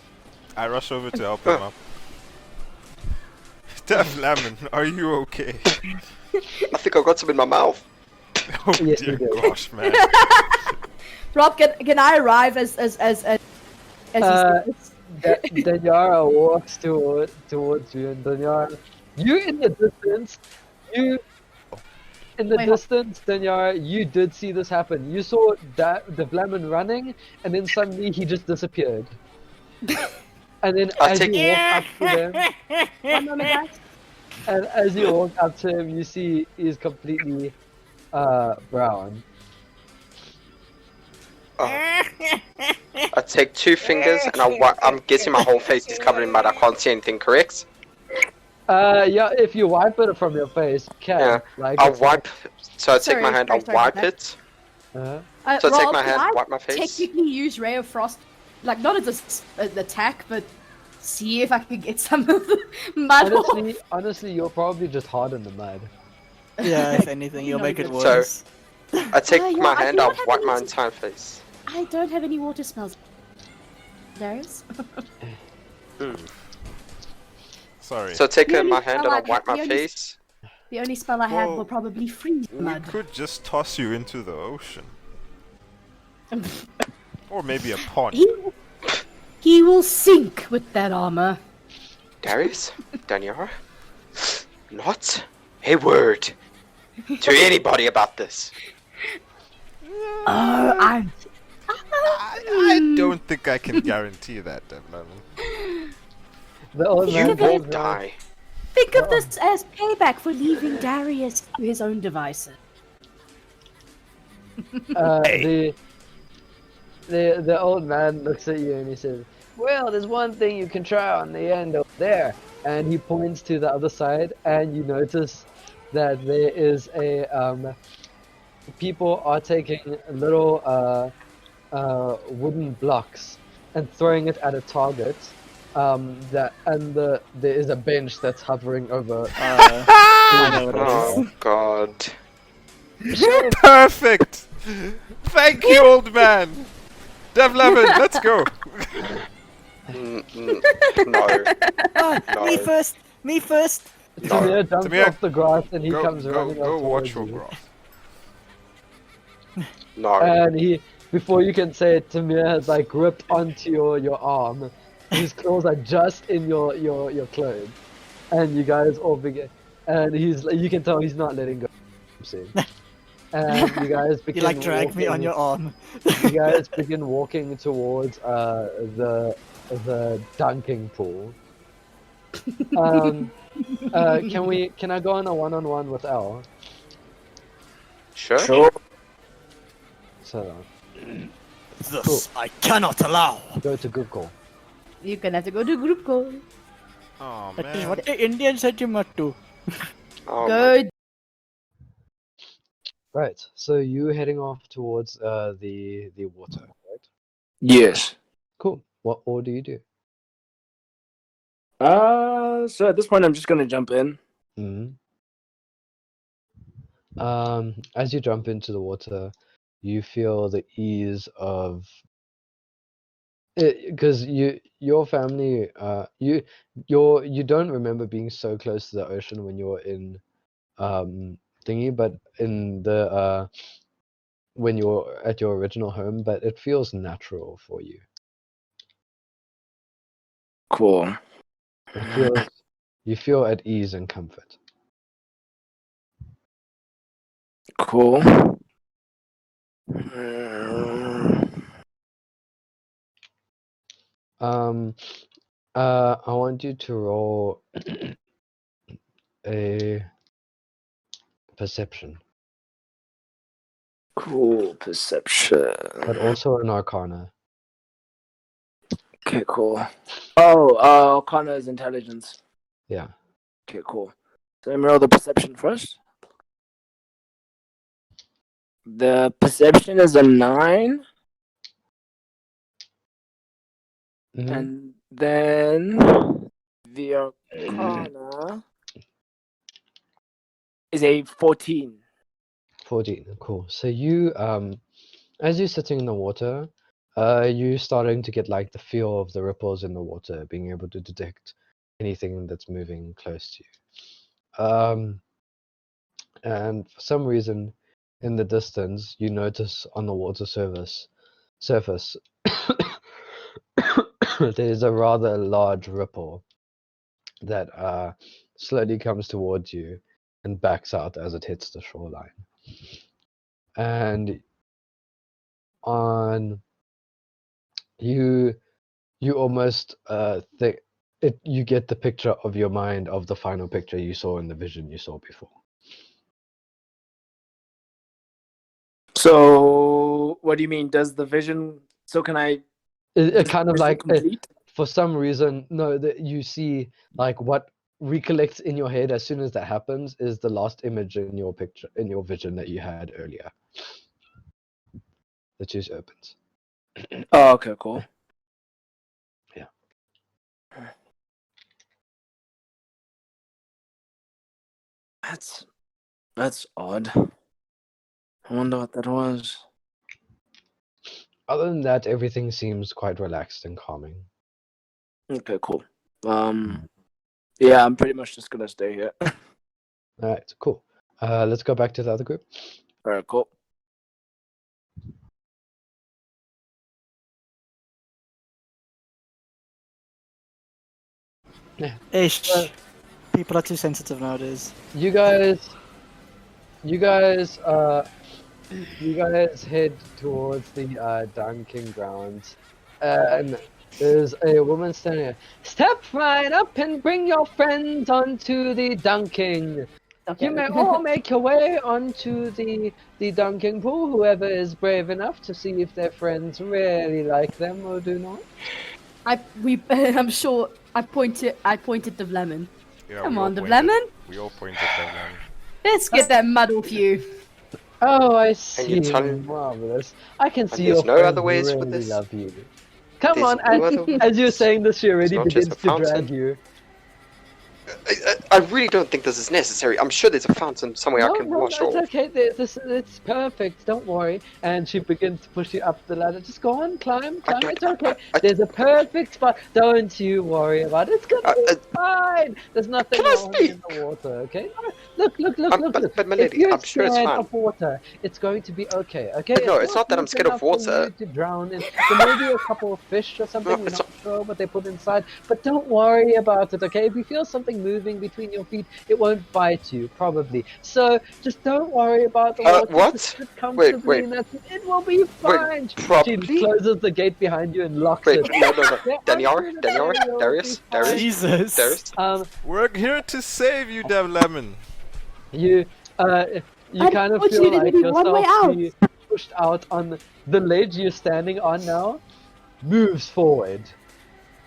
I rush over to help him up. Davlamin, are you okay? I think I got some in my mouth. Oh Yes, dear you do. gosh, man. Rob, can I arrive as he says? Daniara walks towards you, and Daniara, you in the distance, Daniara, you did see this happen. You saw Davlamin running, and then suddenly he just disappeared. And then as you walk up to him, One moment, guys. and as you walk up to him, you see he's completely brown. I take 2 fingers and I'm guessing my whole face is covered in mud. I can't see anything, correct? Yeah, if you wipe it from your face, you can. Yeah. Like, I'll it's wipe. So I take Sorry, my hand, I'll sorry, wipe sorry. it. uh So I take Rob, my can hand, I wipe my face. technically use Ray of Frost, like not as an attack, but see if I can get some of the mud off. honestly, you'll probably just harden the mud. Yeah, if anything, you'll make it So- worse. I take yeah, my I hand, do I'll not have wipe my any- entire face. I don't have any water spells. Darius? Sorry. So I take The only my hand and spell I'll wipe my the only- face. The only spell I have Well, will probably freeze we mud. could just toss you into the ocean. Or maybe a pond. He will sink with that armor. Darius? Daniara? Not a word to anybody about this. Oh, I'm. I don't think I can guarantee that, Davlamin. The old You man won't goes, die. Think of this as payback for leaving Darius to his own devices. The old man looks at you and he says, "Well, there's one thing you can try on the end over there." And he points to the other side, and you notice that there is a people are taking little wooden blocks and throwing it at a target. There is a bench that's hovering over. I know what it is. Oh god. Perfect! Thank you, old man! Davlamin, let's go! No. Me No. first! Me first! Tamir jumps Tamir, off the grass and he Go, comes go, running go up watch towards your you. grass. No. And he, before you can say it, Timur has like gripped onto your arm. His claws are just in your clothes, and you guys all begin. And you can tell he's not letting go. Soon. And you guys begin. You like drag me on walking- your arm. You guys begin walking towards the dunking pool. Can I go on a one-on-one with Al? Sure. So This I cannot allow. go to Google. You're gonna have to go to group call. Oh That is man. what the Indian said you must do. Oh, Go. Right. So you heading off towards the water, right? Yes. Cool. What order do you do? So at this point, I'm just gonna jump in. Mm-hmm. As you jump into the water, you feel the ease of because your family you don't remember being so close to the ocean when you're in thingy, but in the when you're at your original home, but it feels natural for you. Cool. It feels you feel at ease and comfort. Cool. I want you to roll a perception, Cool. Perception. but also an arcana. Okay, cool. Oh, Arcana is intelligence. Yeah. Okay, cool. So let me roll the perception first. The perception is a 9. Mhm. And then the Arcana is a 14. 14. Cool. So you as you're sitting in the water, you're starting to get like the feel of the ripples in the water, being able to detect anything that's moving close to you. And for some reason, in the distance, you notice on the water surface there's a rather large ripple that slowly comes towards you and backs out as it hits the shoreline. And on you almost think it you get the picture of your mind of the final picture you saw in the vision you saw before. So what do you mean? Does the vision? So can I? It Does kind the of vision like complete? for some reason, no, that you see like what recollects in your head as soon as that happens is the last image in your picture in your vision that you had earlier. The juice opens. Oh, okay, cool. Yeah. That's odd. I wonder what that was. Other than that, everything seems quite relaxed and calming. Okay, cool. Yeah, I'm pretty much just gonna stay here. All right, cool. Let's go back to the other group. All right, cool. Ish. People are too sensitive nowadays. You guys head towards the dunking grounds, and there's a woman standing there. Step right up and bring your friends onto the dunking. Okay. You may all make your way onto the dunking pool. Whoever is brave enough to see if their friends really like them or do not. I'm sure I pointed Davlamin. Yeah, Come we all on, pointed- Davlamin. We all pointed Davlamin. Let's get that mud off you. Oh, I see. you tell- Marvelous. I can see there's your no friends other ways for really this? love you. Come There's on, no other and ways. as you're saying this, she already not just begins a to drag fountain. you. I really don't think this is necessary. I'm sure there's a fountain somewhere I can wash it's off. okay. It's perfect. Don't worry. And she begins to push you up the ladder. Just go on, climb. It's okay. There's a perfect spot. Don't you worry about it. It's gonna be fine. There's nothing Can I wrong speak? in the water. Okay. Look. But my If lady, you're I'm sure it's scared fine. of water, it's going to be okay. Okay. But no, it's not that I'm deep scared of enough for water. you to drown in. There may be a couple of fish or something. No, We're it's not sure what they put inside, but don't worry about it. Okay. If you feel something moving between your feet, it won't bite you, probably. So just don't worry about the water. What? Just sit comfortably Wait. and that's it. It will be fine. She Probably? closes the gate behind you and locks Wait, it. no. Yeah, Daniara, I'm gonna say you'll Darius, be fine. Jesus. We're here to save you, Davlamin. You kind of feel like Unfortunately, one way yourself out. be pushed out on the ledge you're standing on now. Moves forward.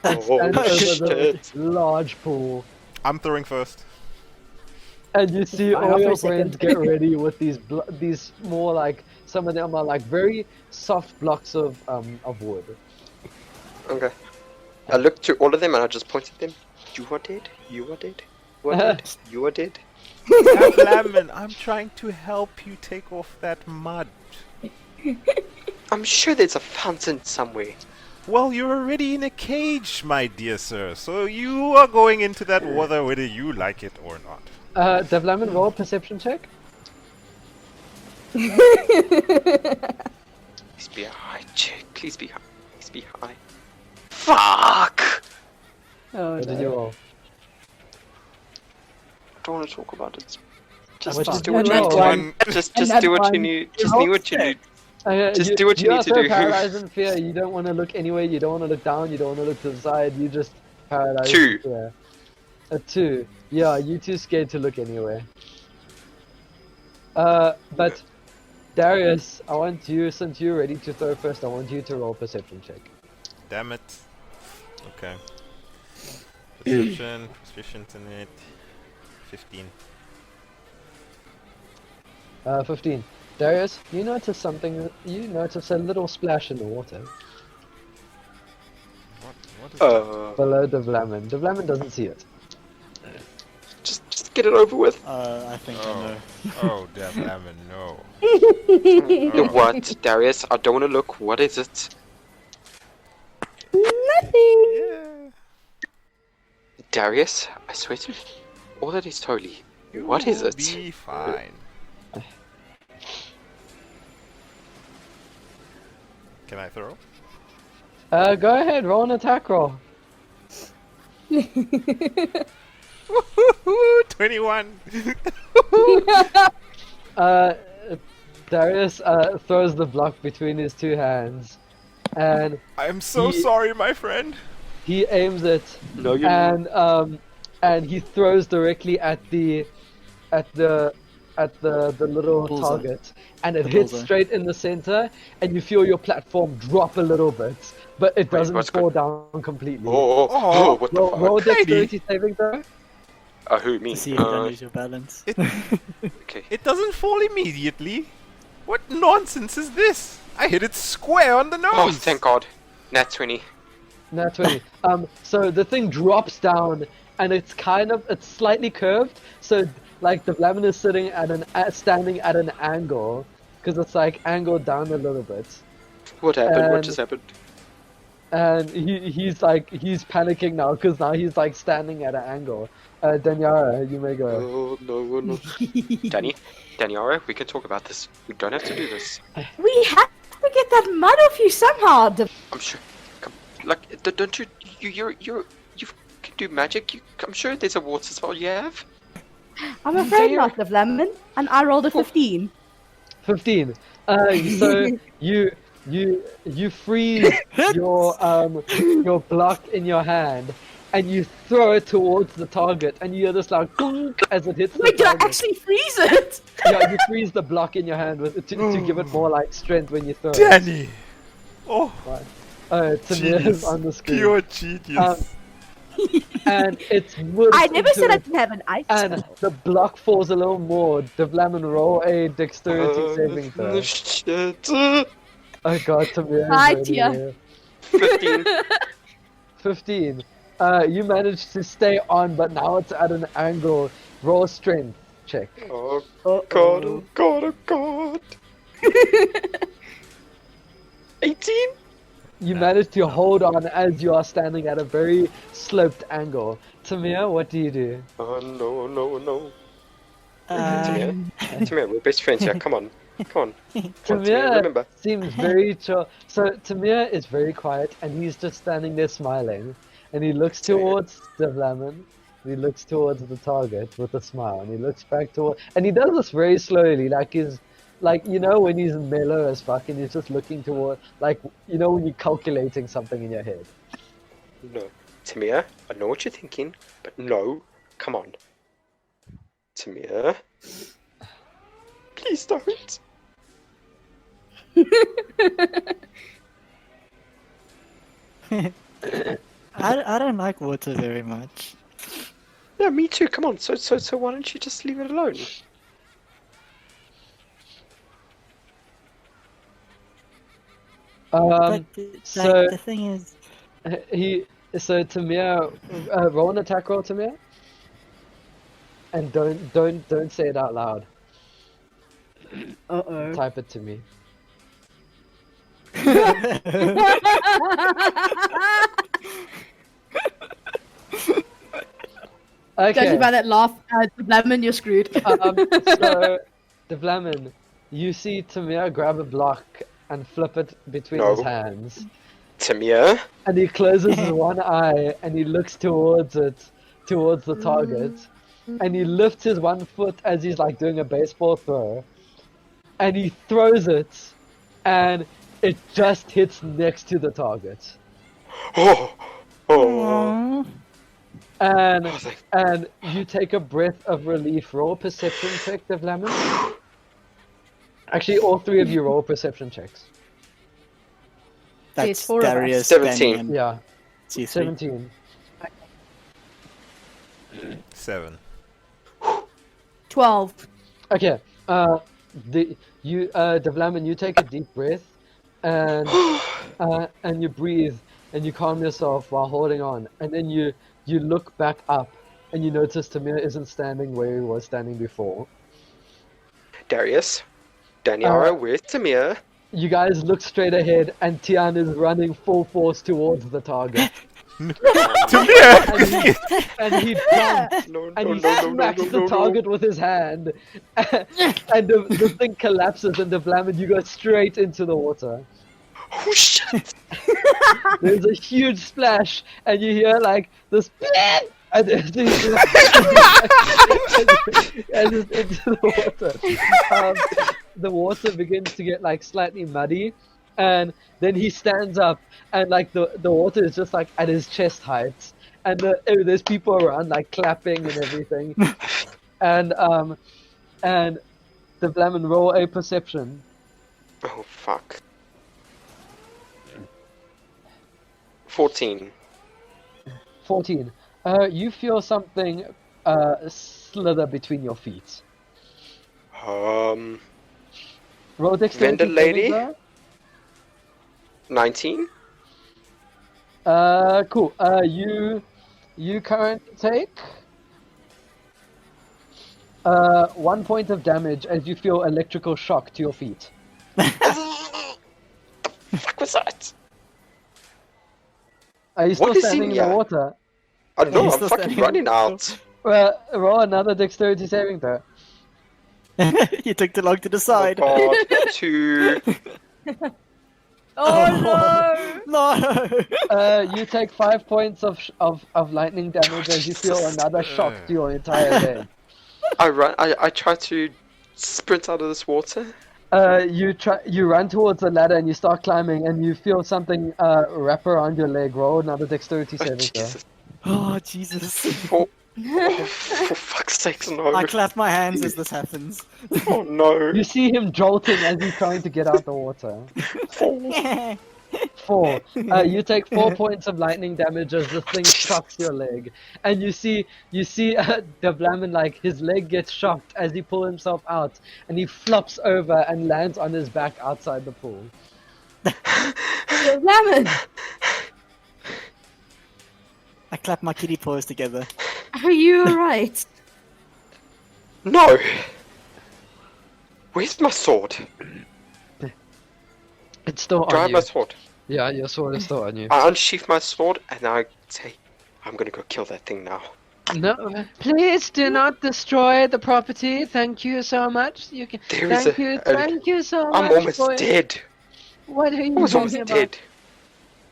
And stands Oh, over shit. the large pool. I'm throwing first. And you see Fine, all after your a second. friends get ready with these more like some of them are like very soft blocks of wood. Okay. I looked to all of them and I just pointed at them. You are dead. You are dead. You are dead. You are dead. Davlamin, I'm trying to help you take off that mud. I'm sure there's a fountain somewhere. Well, you're already in a cage, my dear sir, so you are going into that water whether you like it or not. Davlamin, roll a perception check. Please be a high check. Please be high. Please be high. Fuck! Oh, What did you roll? I don't want to talk about it. What Just did do you what you roll? need to do. Just do what you need. Just do what you need. Just do what you need to do. You're paralyzed in fear. You don't want to look anywhere. You don't want to look down. You don't want to look to the side. You just paralyzed. 2. In fear. A 2. Yeah, you too scared to look anywhere. But Darius, I want you, since you're ready to throw first, I want you to roll perception check. Damn it. Okay. Perception, proficient in it. 15. 15. Darius, you notice something. You notice a little splash in the water What is that? below Davlamin. Davlamin doesn't see it. Just get it over with. I think I know. Oh, Davlamin, no. What, Darius? I don't want to look. What is it? Nothing. Yeah. Darius, I swear to all that is holy. What is You'll it? Be fine. Can I throw? Go ahead, roll an attack roll. 21. Darius throws the block between his two hands, and I'm so He- sorry, my friend. he aims it, No, you're not. and he throws directly at the little Bullseye. target, and it The hits bullseye. straight in the center, and you feel your platform drop a little bit, but it doesn't what's fall down completely. Oh, what the Roll fuck? dexterity saving throw. Who, me? To see if you don't lose your balance. Okay. It doesn't fall immediately. What nonsense is this? I hit it square on the nose. Oh, thank God. Nat 20. Nat 20. So the thing drops down, and it's slightly curved. So like the Davlamin is sitting standing at an angle, because it's like angled down a little bit. What happened? What And- just happened? And he's panicking now, because now he's like standing at an angle. Daniara, you may go. Oh, no, no. Daniara, we can talk about this. We don't have to do this. We have to get that mud off you somehow. I'm sure. Come, like, don't you can do magic. I'm sure there's a water spell you have. I'm afraid There. not, Davlamin. And I rolled a 15. 15. So you freeze your block in your hand, and you throw it towards the target, and you hear this like gunk as it hits the Wait, did I target. actually freeze it? Yeah, you freeze the block in your hand to give it more like strength when you throw it. Danny. Oh, Timur is genius. on the screen. Pure genius. And it's whipped I never said into I it, didn't have an ice and spell. the block falls a little more. Davlamin, roll a dexterity saving throw. Shit. Oh god, Timur. is Hi, really Tia. there. 15. 15. You managed to stay on, but now it's at an angle. Roll strength check. Oh, God, oh, God, oh, God. 18? You managed to hold on as you are standing at a very sloped angle. Tamir, what do you do? Oh, no, no, no. Um, Tamir, we're best friends here. Come on. Come on, Tamir, Tamir remember. seems very chill. So Tamir is very quiet, and he's just standing there smiling. And he looks towards Davlamin. He looks towards the target with a smile, and he looks back toward. And he does this very slowly, like when he's mellow as fuck, and he's just looking toward, like when you're calculating something in your head. No. Tamir, I know what you're thinking, but no. Come on. Tamir. Please don't. I don't like water very much. Yeah, me too. Come on. So why don't you just leave it alone? But so- the thing is, So Tamir, roll an attack roll, Tamir. And don't say it out loud. Uh-oh. Type it to me. Okay. Judging by that laugh, Davlamin, you're screwed. So, Davlamin, you see Timur grab a block and flip it between his No. hands. Timur? And he closes his one eye and he looks towards it, towards the target. And he lifts his one foot as he's like doing a baseball throw. And he throws it. And it just hits next to the target. Oh! Oh! And Oh, thank- and you take a breath of relief. Roll a perception check, Davlamin. Actually, all three of you roll perception checks. That's four of us. Darius, 17. Danny, and Yeah, T3. 17. 7. 12. Okay. Davlamin, you take a deep breath, and you breathe, and you calm yourself while holding on, and then you look back up, and you notice Timur isn't standing where he was standing before. Darius? Daniara, where's Timur? You guys look straight ahead, and Tiaan is running full force towards the target. and he jumps, No, and no, he no, no, no, smacks no, the no, target with his hand, and the thing collapses, and Davlamin, you go straight into the water. Oh shit! There's a huge splash, and you hear like this, and it's into the water. The water begins to get like slightly muddy, and then he stands up, and like the water is just like at his chest height, and there's people around like clapping and everything, and the Davlamin, roll a perception. Oh fuck. 14. 14. You feel something slither between your feet. Roll dexterity Vendor lady? saving throw. 19? Cool. You currently take 1 point of damage as you feel electrical shock to your feet. Fuck was that? Are you still What is in standing in the here? water? Oh no, he's I'm still fucking standing. running out. Roll another dexterity saving throw. You took too long to Oh decide. god, 2. Oh No! You take 5 points of lightning damage as you feel another shock to your entire leg. I try to sprint out of this water. You run towards the ladder and you start climbing and you feel something wrap around your leg. Roll another dexterity Oh, saving throw. Jesus. Oh, Jesus. Oh, for fuck's sake, no. I clap my hands as this happens. Oh no. You see him jolting as he's trying to get out the water. 4. You take 4 points of lightning damage as the thing shocks your leg, and you see Davlamin, like his leg gets shocked as he pulls himself out, and he flops over and lands on his back outside the pool. Davlamin, I clap my kitty paws together. are you alright? No. Where's my sword? It's still Do I on have you. my sword? Yeah, your sword is still on you. I unsheath my sword and I say, I'm gonna go kill that thing now. No, please do not destroy the property. Thank you so much. You can. There is Thank you so much. I'm almost for- dead. What are you I was talking almost about? dead.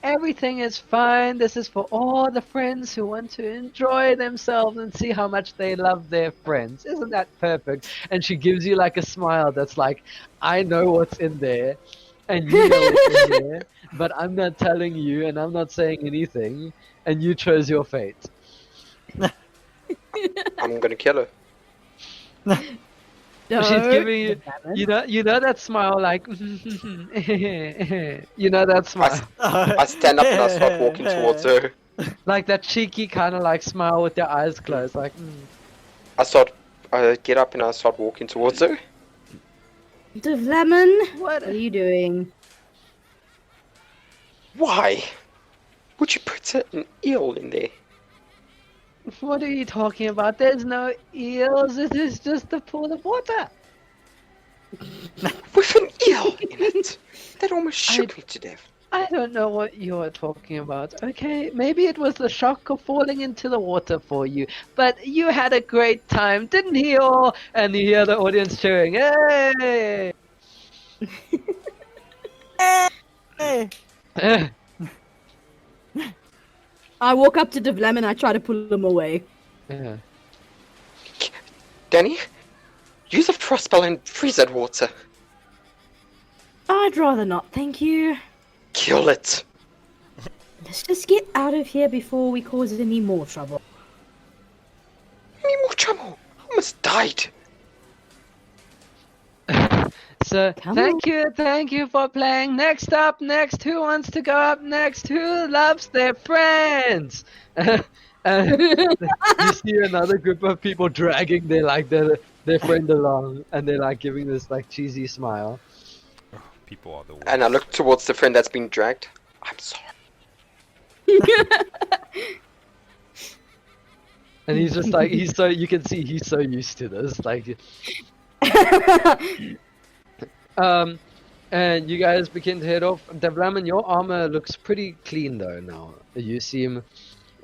Everything is fine. This is for all the friends who want to enjoy themselves and see how much they love their friends. Isn't that perfect? And she gives you like a smile that's like, I know what's in there, and you know what's in there, but I'm not telling you, and I'm not saying anything, and you chose your fate. I'm gonna kill her. No. She's giving you, Davlamin. you know that smile, like, you know that smile. I stand up and I start walking towards her. Like that cheeky kind of like smile with your eyes closed, like. I get up and I start walking towards her. Davlamin, what are you doing? Why? Would you put an eel in there? What are you talking about? There's no eels. It is just a pool of water. With an eel in it! That almost shook me to death. I don't know what you're talking about. Okay, maybe it was the shock of falling into the water for you, but you had a great time, didn't you all? And you hear the audience cheering, "Hey!" Hey. I walk up to Davlamin and I try to pull him away. Yeah. Danny, use a frost spell and freeze that water. I'd rather not, thank you. Kill it. Let's just get out of here before we cause any more trouble. Any more trouble? I almost died. So Come thank you for playing. Next, who wants to go up next? Who loves their friends? You see another group of people dragging their friend along, and they're like giving this like cheesy smile. Oh, people are the worst. And I look towards the friend that's been dragged. I'm sorry. And he's just like you can see he's so used to this, like. And you guys begin to head off. Davlamin, your armor looks pretty clean though now. You seem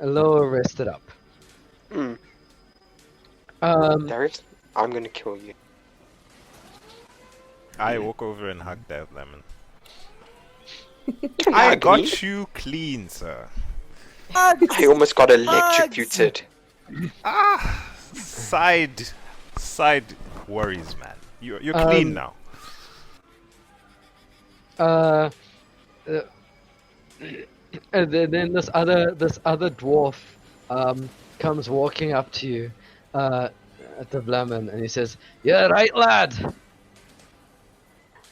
a little rested up. Darius, I'm gonna kill you. I walk over and hug Davlamin. Don't I hug got me. you clean, sir. I almost got electrocuted. Side worries, man. You're clean now. And then this other dwarf comes walking up to you, at the Davlamin, and he says, "Yeah, right, lad.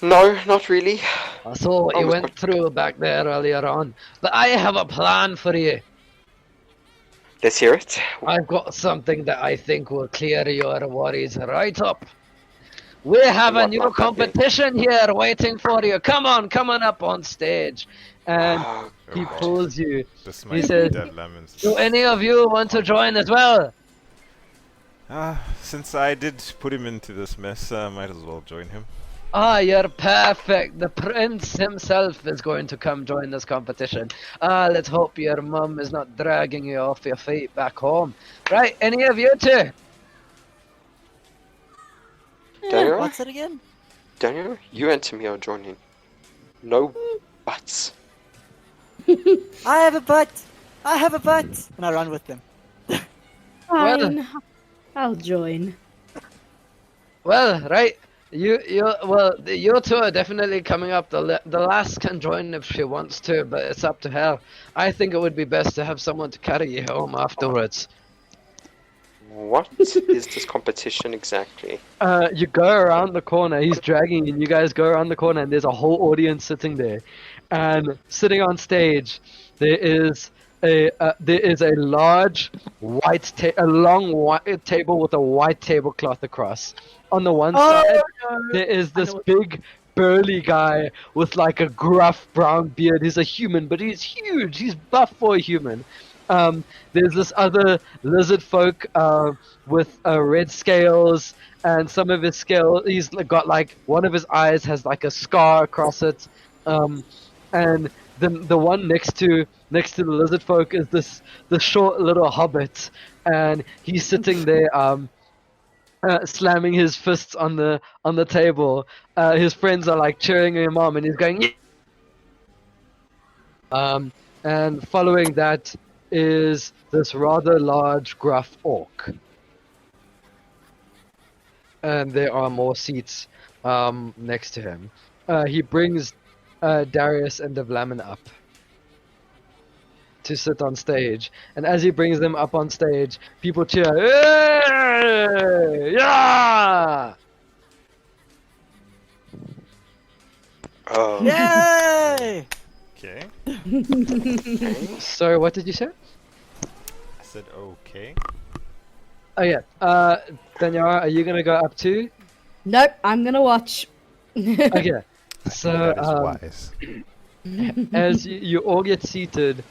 No, not really. I saw what you went through back there earlier on, but I have a plan for you. Let's hear it. I've got something that I think will clear your worries right up. We have a What new might that be? competition here waiting for you. Come on up on stage." And Oh, he God. pulls you. This He might be says, Davlamin's. "Do any of you want to join as well?" Since I did put him into this mess, might as well join him. Ah, you're perfect. The prince himself is going to come join this competition. Let's hope your mum is not dragging you off your feet back home. Right, any of you two? Daniel, What's it again? Daniel, you and Timur are joining. No buts. I have a butt. And I run with them. Fine. I'll join. Well, right. You two are definitely coming up. The lass can join if she wants to, but it's up to her. I think it would be best to have someone to carry you home afterwards. What is this competition exactly? You go around the corner. He's dragging you, and you guys go around the corner, and there's a whole audience sitting there. And sitting on stage, there is a large long white table with a white tablecloth across. On the one side, there is this big burly guy with like a gruff brown beard. He's a human, but he's huge. He's buff for a human. There's this other lizard folk with red scales, and some of his scales, he's got like one of his eyes has like a scar across it. And the one next to the lizard folk is the short little hobbit, and he's sitting there slamming his fists on the table. His friends are like cheering him on, and he's going. Yeah! And following that is this rather large gruff orc, and there are more seats next to him. He brings Darius and Davlamin up to sit on stage, and as he brings them up on stage, people cheer, "Hey! Yeah!" Oh. Yay! Okay. Sorry, what did you say? I said okay. Oh yeah, Daniara, are you gonna go up too? Nope, I'm gonna watch. Okay, so That is wise. as you all get seated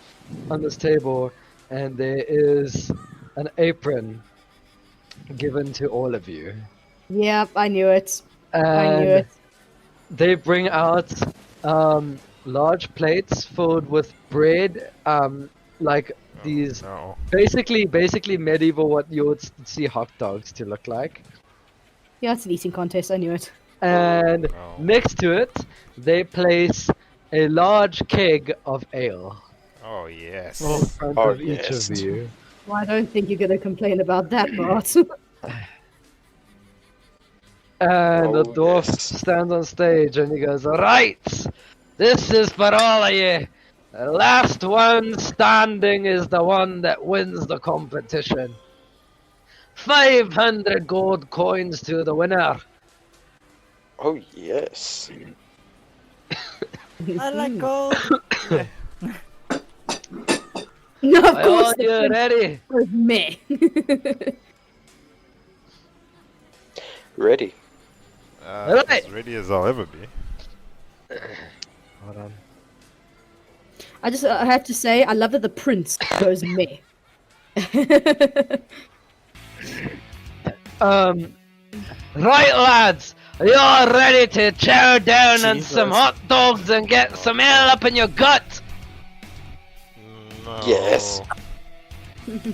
on this table, and there is an apron given to all of you. Yep, I knew it. I knew And it. they bring out large plates filled with bread, like these No. basically medieval what you would see hot dogs to look like. Yeah, it's an eating contest. I knew it. And No. next to it, they place a large keg of ale Oh yes. in front Oh, of each yes. of you. Well, I don't think you're gonna complain about that, Bart. And the Oh, dwarf yes. stands on stage and he goes, "Right, this is for all of you. The last one standing is the one that wins the competition. 500 gold coins to the winner." Oh, yes. I like gold. No, of Are course all the you prince ready? was me. Ready. Right. As ready as I'll ever be. Hold on. I have to say, I love that the prince goes me. Right, lads, you're ready to chow down on some Jesus. hot dogs and get some ale up in your gut. No. Yes.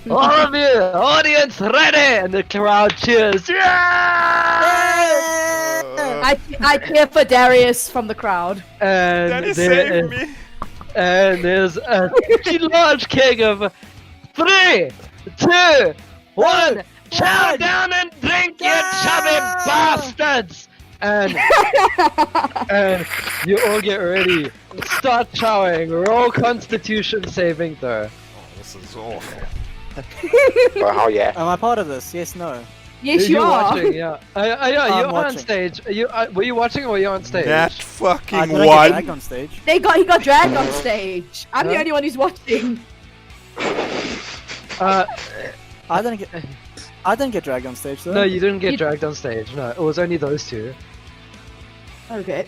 All of you, audience ready, and the crowd cheers. Yeah! I cheer for Darius from the crowd. And Daddy there save is- me! and there's a large keg of 3, 2, 1. Chow down and drink, you chubby bastards! And you all get ready. Start chowing. Roll Constitution saving throw. Oh, this is awful. Wow, yeah. Am I part of this? Yes, no. Yes, you You're are. watching, yeah. Yeah, you're I'm on watching. stage. Were you watching or were you on stage? That I fucking didn't get one. dragged on stage. He got dragged on stage. I'm the Huh? only one who's watching. I didn't get dragged on stage though. No, you didn't get You- dragged on stage. No, it was only those two. Okay.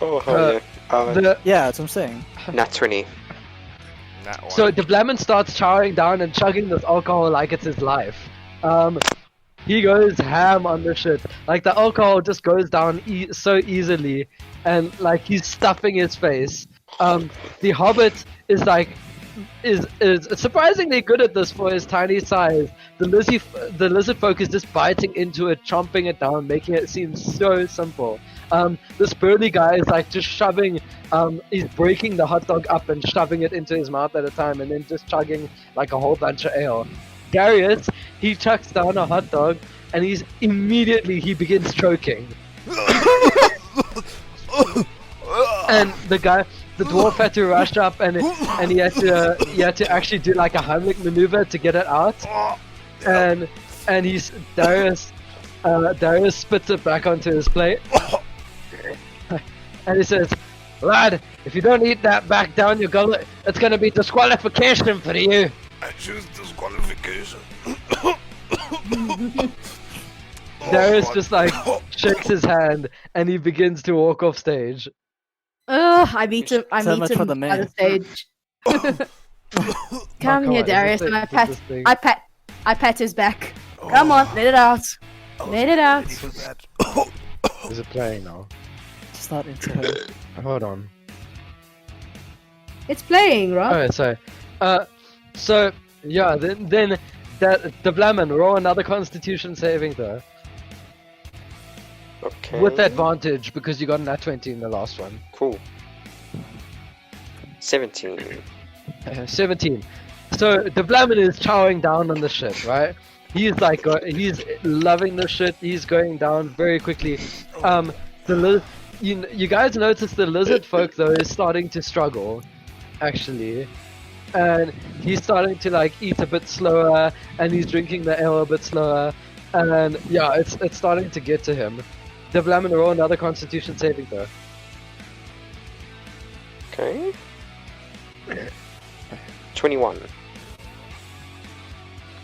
Oh, hell yeah. The, Yeah, that's what I'm saying. Nat 20. That one. so Davlamin starts chowing down and chugging this alcohol like it's his life. He goes ham on the shit. Like the alcohol just goes down so easily, and like he's stuffing his face. The Hobbit is like is surprisingly good at this for his tiny size. The lizard folk is just biting into it, chomping it down, making it seem so simple. This burly guy is like just shoving, he's breaking the hot dog up and shoving it into his mouth at a time, and then just chugging like a whole bunch of ale. Darius, he chucks down a hot dog, and he begins choking. And the dwarf had to rush up, and he had to actually do like a Heimlich maneuver to get it out. And Darius spits it back onto his plate. And he says, "Lad, if you don't eat that back down your gullet, it's gonna be disqualification for you." I choose disqualification. Darius just like shakes his hand, and he begins to walk off stage. I meet him. I So meet much for him the on man. the stage. Come Oh, here, God, Darius, is and this the- this thing? I pat his back. Come on, let it out. Let it out. Ready for that. Is it playing now? Just not into her. Hold on. It's playing, right? Alright, so yeah, then that Davlamin, roll another Constitution saving throw Okay. with advantage because you got an nat 20 in the last one. Cool. 17. 17. So Davlamin is chowing down on the shit, right? He's like he's loving the shit. He's going down very quickly. You guys notice the lizard folk though is starting to struggle, actually, and he's starting to like eat a bit slower, and he's drinking the ale a bit slower, and yeah, it's starting to get to him. Davlamin, roll another Constitution saving throw. Okay. 21.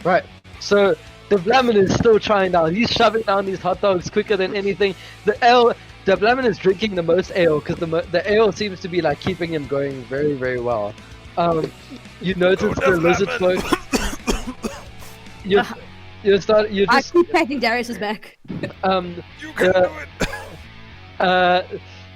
Right. So Davlamin is still trying down. He's shoving down these hot dogs quicker than anything. Davlamin is drinking the most ale because the ale seems to be like keeping him going very, very well. You notice the lizard folk. you I just keep patting Darius's back. You can do it!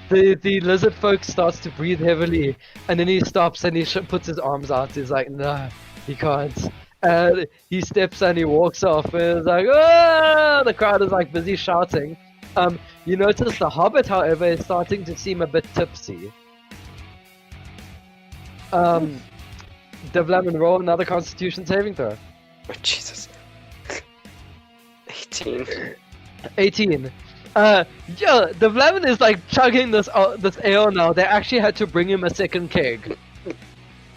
the lizard folk starts to breathe heavily, and then he stops and he puts his arms out. He's like, no, he can't. And he steps and he walks off, and it's like, oh! The crowd is like busy shouting. You notice the hobbit, however, is starting to seem a bit tipsy. Davlamin, roll another Constitution saving throw. Oh, Jesus. 18. 18. Davlamin is like chugging this ale now. They actually had to bring him a second keg.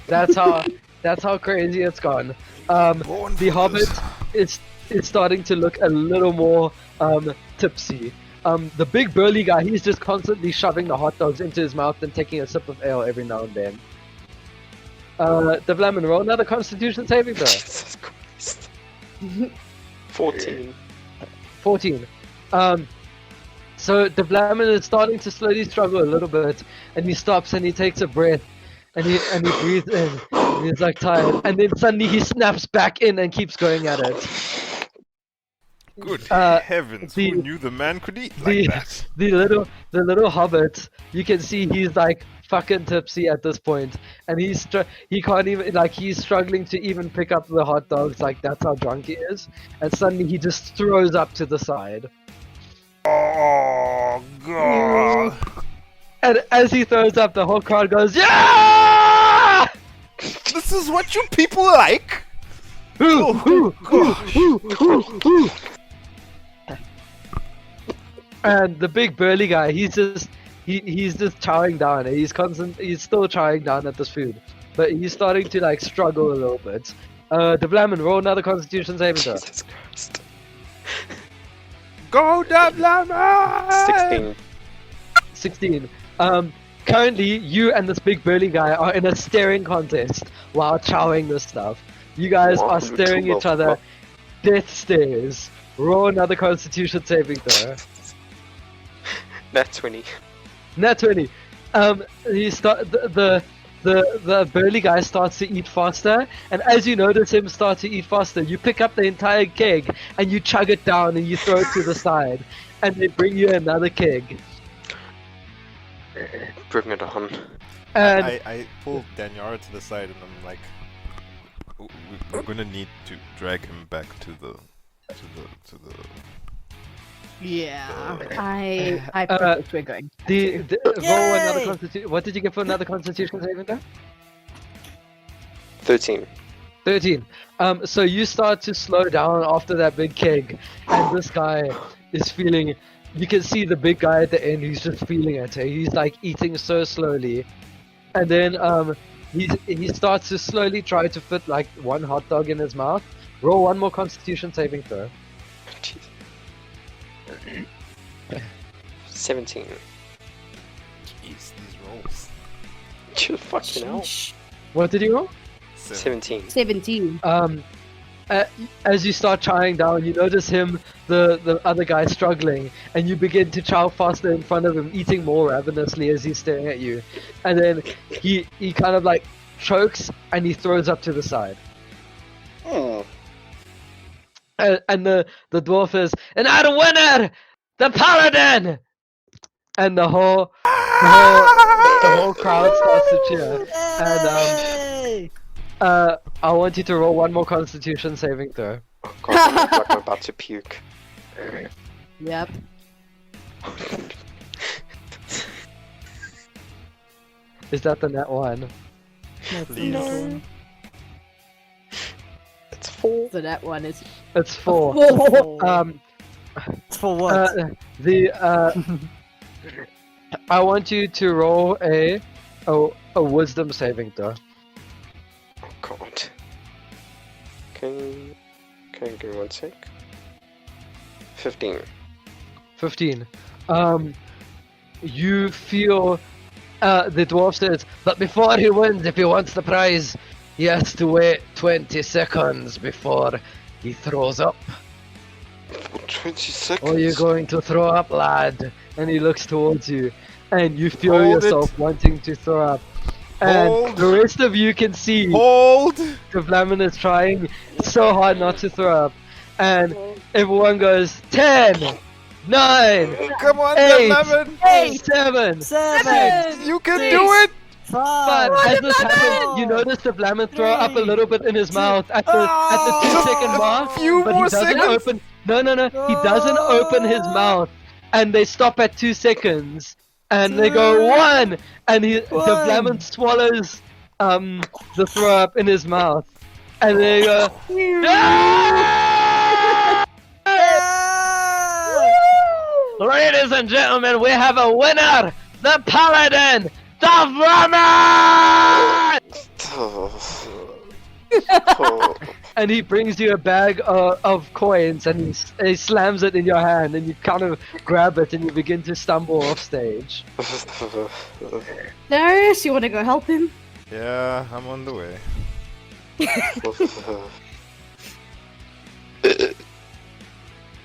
That's how crazy it's gone. The hobbit is starting to look a little more tipsy. The big burly guy, he's just constantly shoving the hot dogs into his mouth and taking a sip of ale every now and then. Davlamin, roll another Constitution saving throw. Jesus Christ. 14. 14. So Davlamin is starting to slowly struggle a little bit, and he stops and he takes a breath, and he breathes in, and he's like tired, and then suddenly he snaps back in and keeps going at it. Good heavens, the- who knew the man could eat like that? The little hobbit, you can see he's like fucking tipsy at this point, and he can't even, like, he's struggling to even pick up the hot dogs, like that's how drunk he is, and suddenly he just throws up to the side. Oh, God! And as he throws up, the whole crowd goes, yeah! This is what you people like? And the big burly guy, he's just chowing down. He's still chowing down at this food, but he's starting to like struggle a little bit. Davlamin, roll another Constitution saving throw. Jesus Christ. Go, Davlamin! 16. 16. Currently, you and this big burly guy are in a staring contest while chowing this stuff. You guys Wow, are staring you each other, death stares. Roll another Constitution saving throw. Nat 20. Nat 20. The burly guy starts to eat faster, and as you notice him start to eat faster, you pick up the entire keg and you chug it down and you throw it to the side, and they bring you another keg. Bring it on. And I pulled Daniara to the side and I'm like, we're gonna need to drag him back to the Yeah, I predict we're going. roll another Constitution. What did you get for another Constitution saving throw? 13. 13. So you start to slow down after that big keg, and this guy is feeling. You can see the big guy at the end. He's just feeling it. He's like eating so slowly, and then he starts to slowly try to fit like one hot dog in his mouth. Roll one more Constitution saving throw. Jeez. 17. Jeez, these rolls. Chill fucking hell. What did you roll? 17. 17. As you start chowing down, you notice him, the other guy, struggling, and you begin to chow faster in front of him, eating more ravenously as he's staring at you. And then he kind of like chokes and he throws up to the side. Oh. And the dwarf is, and our winner, the paladin! And the whole crowd starts to cheer. And I want you to roll one more Constitution saving throw. Oh god, I look like I'm about to puke. Yep. Is that the net one? Please. It's 4. So that one is. It's 4. For what? I want you to roll a wisdom saving throw. Oh god. Can give me one sec. 15. 15. You feel the dwarf says, but before he wins, if he wants the prize, he has to wait 20 seconds before he throws up. 20 seconds? Or you're going to throw up, lad. And he looks towards you, and you feel Hold yourself it. wanting to throw up. And Hold. the rest of you can see Hold! Davlamin is trying so hard not to throw up, and everyone goes 10, 9, Come on, 8, Davlamin! 7, Seven. You can Six. do it! 5. Five. As this happens, you notice Davlamin throw up a little bit in his mouth at the 2-second mark, few but he more doesn't seconds. open. No, he doesn't open his mouth, and they stop at 2 seconds, and they go 1, and Davlamin swallows the throw up in his mouth, and they go. Ladies and gentlemen, we have a winner! The Paladin! Davlamin! And he brings you a bag of coins and he slams it in your hand and you kind of grab it and you begin to stumble off stage. Darius, you want to go help him? Yeah, I'm on the way.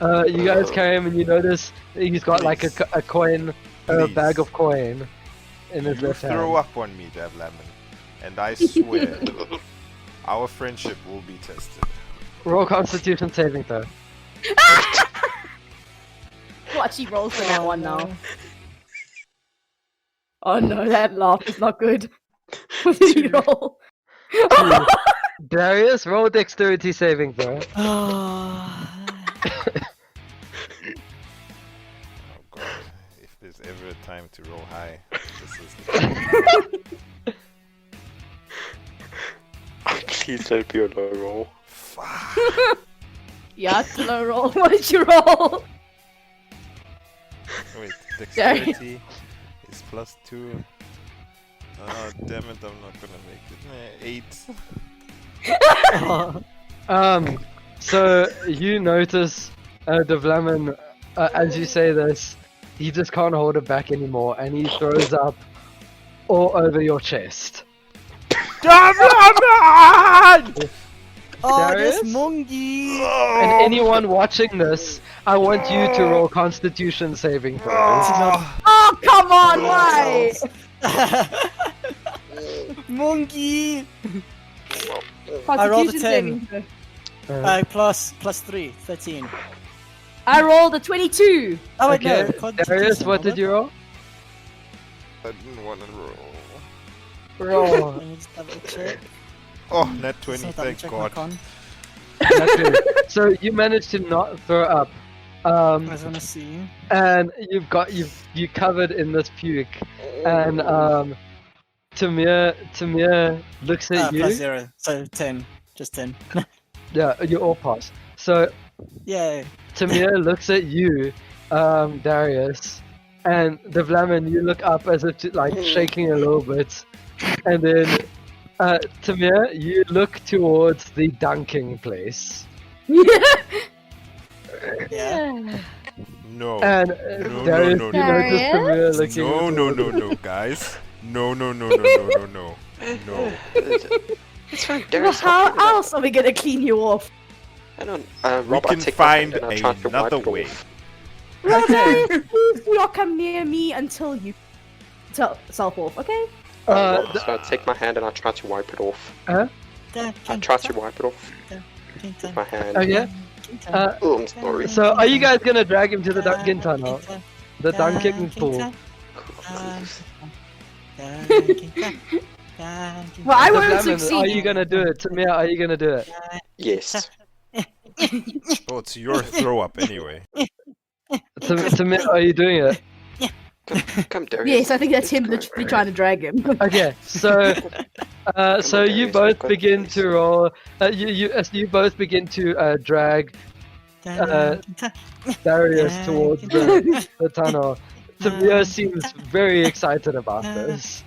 You guys carry him and you notice he's got like a coin, a Please. bag of coin in his You left hand. throw up on me, Davlamin, and I swear our friendship will be tested. Roll Constitution saving throw. Watch, he rolls for that one now. Oh no, that laugh is not good. What did he roll? Darius, roll Dexterity saving throw. Oh god, if there's ever a time to roll high, this is the time. Please let it be a low roll. Fuck. Yeah, it's a low roll. What did you roll? Wait, dexterity is +2. Oh damn it, I'm not gonna make it. 8. So you notice Davlamin, as you say this, he just can't hold it back anymore, and he throws up all over your chest. Davlamin! Oh, Darius? this monkey! And anyone watching this, I want you to roll Constitution saving throws. Oh, come on, why? Monkey! Constitution rolled a 10. saving throw. Plus 3, 13. I rolled a 22. Oh wait, Okay, no. Constitution, Darius, what hold did on. you roll? I didn't wanna roll. Roll. Let me just double check. Oh, net Just 20, double thank check my god. con. That's good. So you managed to not throw up. I just wanna see. And you covered in this puke, and Timur looks at you. Plus 0, so 10. Just 10. Yeah, you all pass. So Yay. Timur looks at you, Darius, and Davlamin, you look up as if to, like shaking a little bit, and then Timur, you look towards the dunking place, Yeah. No. and No, Darius, no, you no. notice Timur looking. No, guys. No. No. It's fine, Well, Darius. how else are we gonna clean you off? I don't. We Rob, I can take my hand find and I try to another wipe it way. off. Well, Darius, please do not come near me until you self off, okay? Rob, so I take my hand and I try to wipe it off. I try to wipe it off with my hand. Oh yeah. Oh, I'm sorry. So are you guys gonna drag him to the dunking tunnel, the dunking pool? Well, I won't Davlamin, succeed. are you gonna do it? Tamir, are you gonna do it? Yes. Oh, it's your throw up anyway. Tamir, are you doing it? Come, Darius. Yes, I think that's him Let's literally trying to drag him. Okay, so so on, you Darius, both we've got begin this. to roll. You both begin to drag Darius towards the tunnel. Tamir seems very excited about this.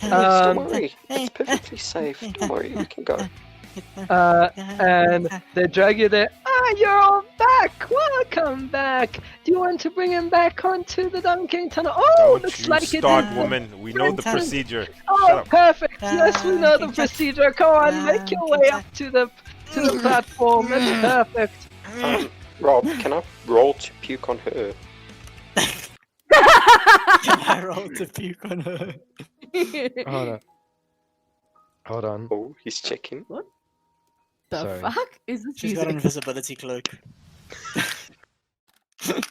Don't worry. It's perfectly safe. Don't worry. We can go. And they drag you there. Ah, you're all back! Welcome back! Do you want to bring him back onto the dunking tunnel? Oh, Don't looks you like start, it is. woman. We know the procedure. Shut Oh, up. perfect! Yes, we know the procedure. Come on, make your way up to the platform. That's perfect. Rob, can I roll to puke on her? I rolled to puke on her. Hold on. Hold on. Oh, he's checking. The Sorry. fuck is this She's got an music? invisibility cloak.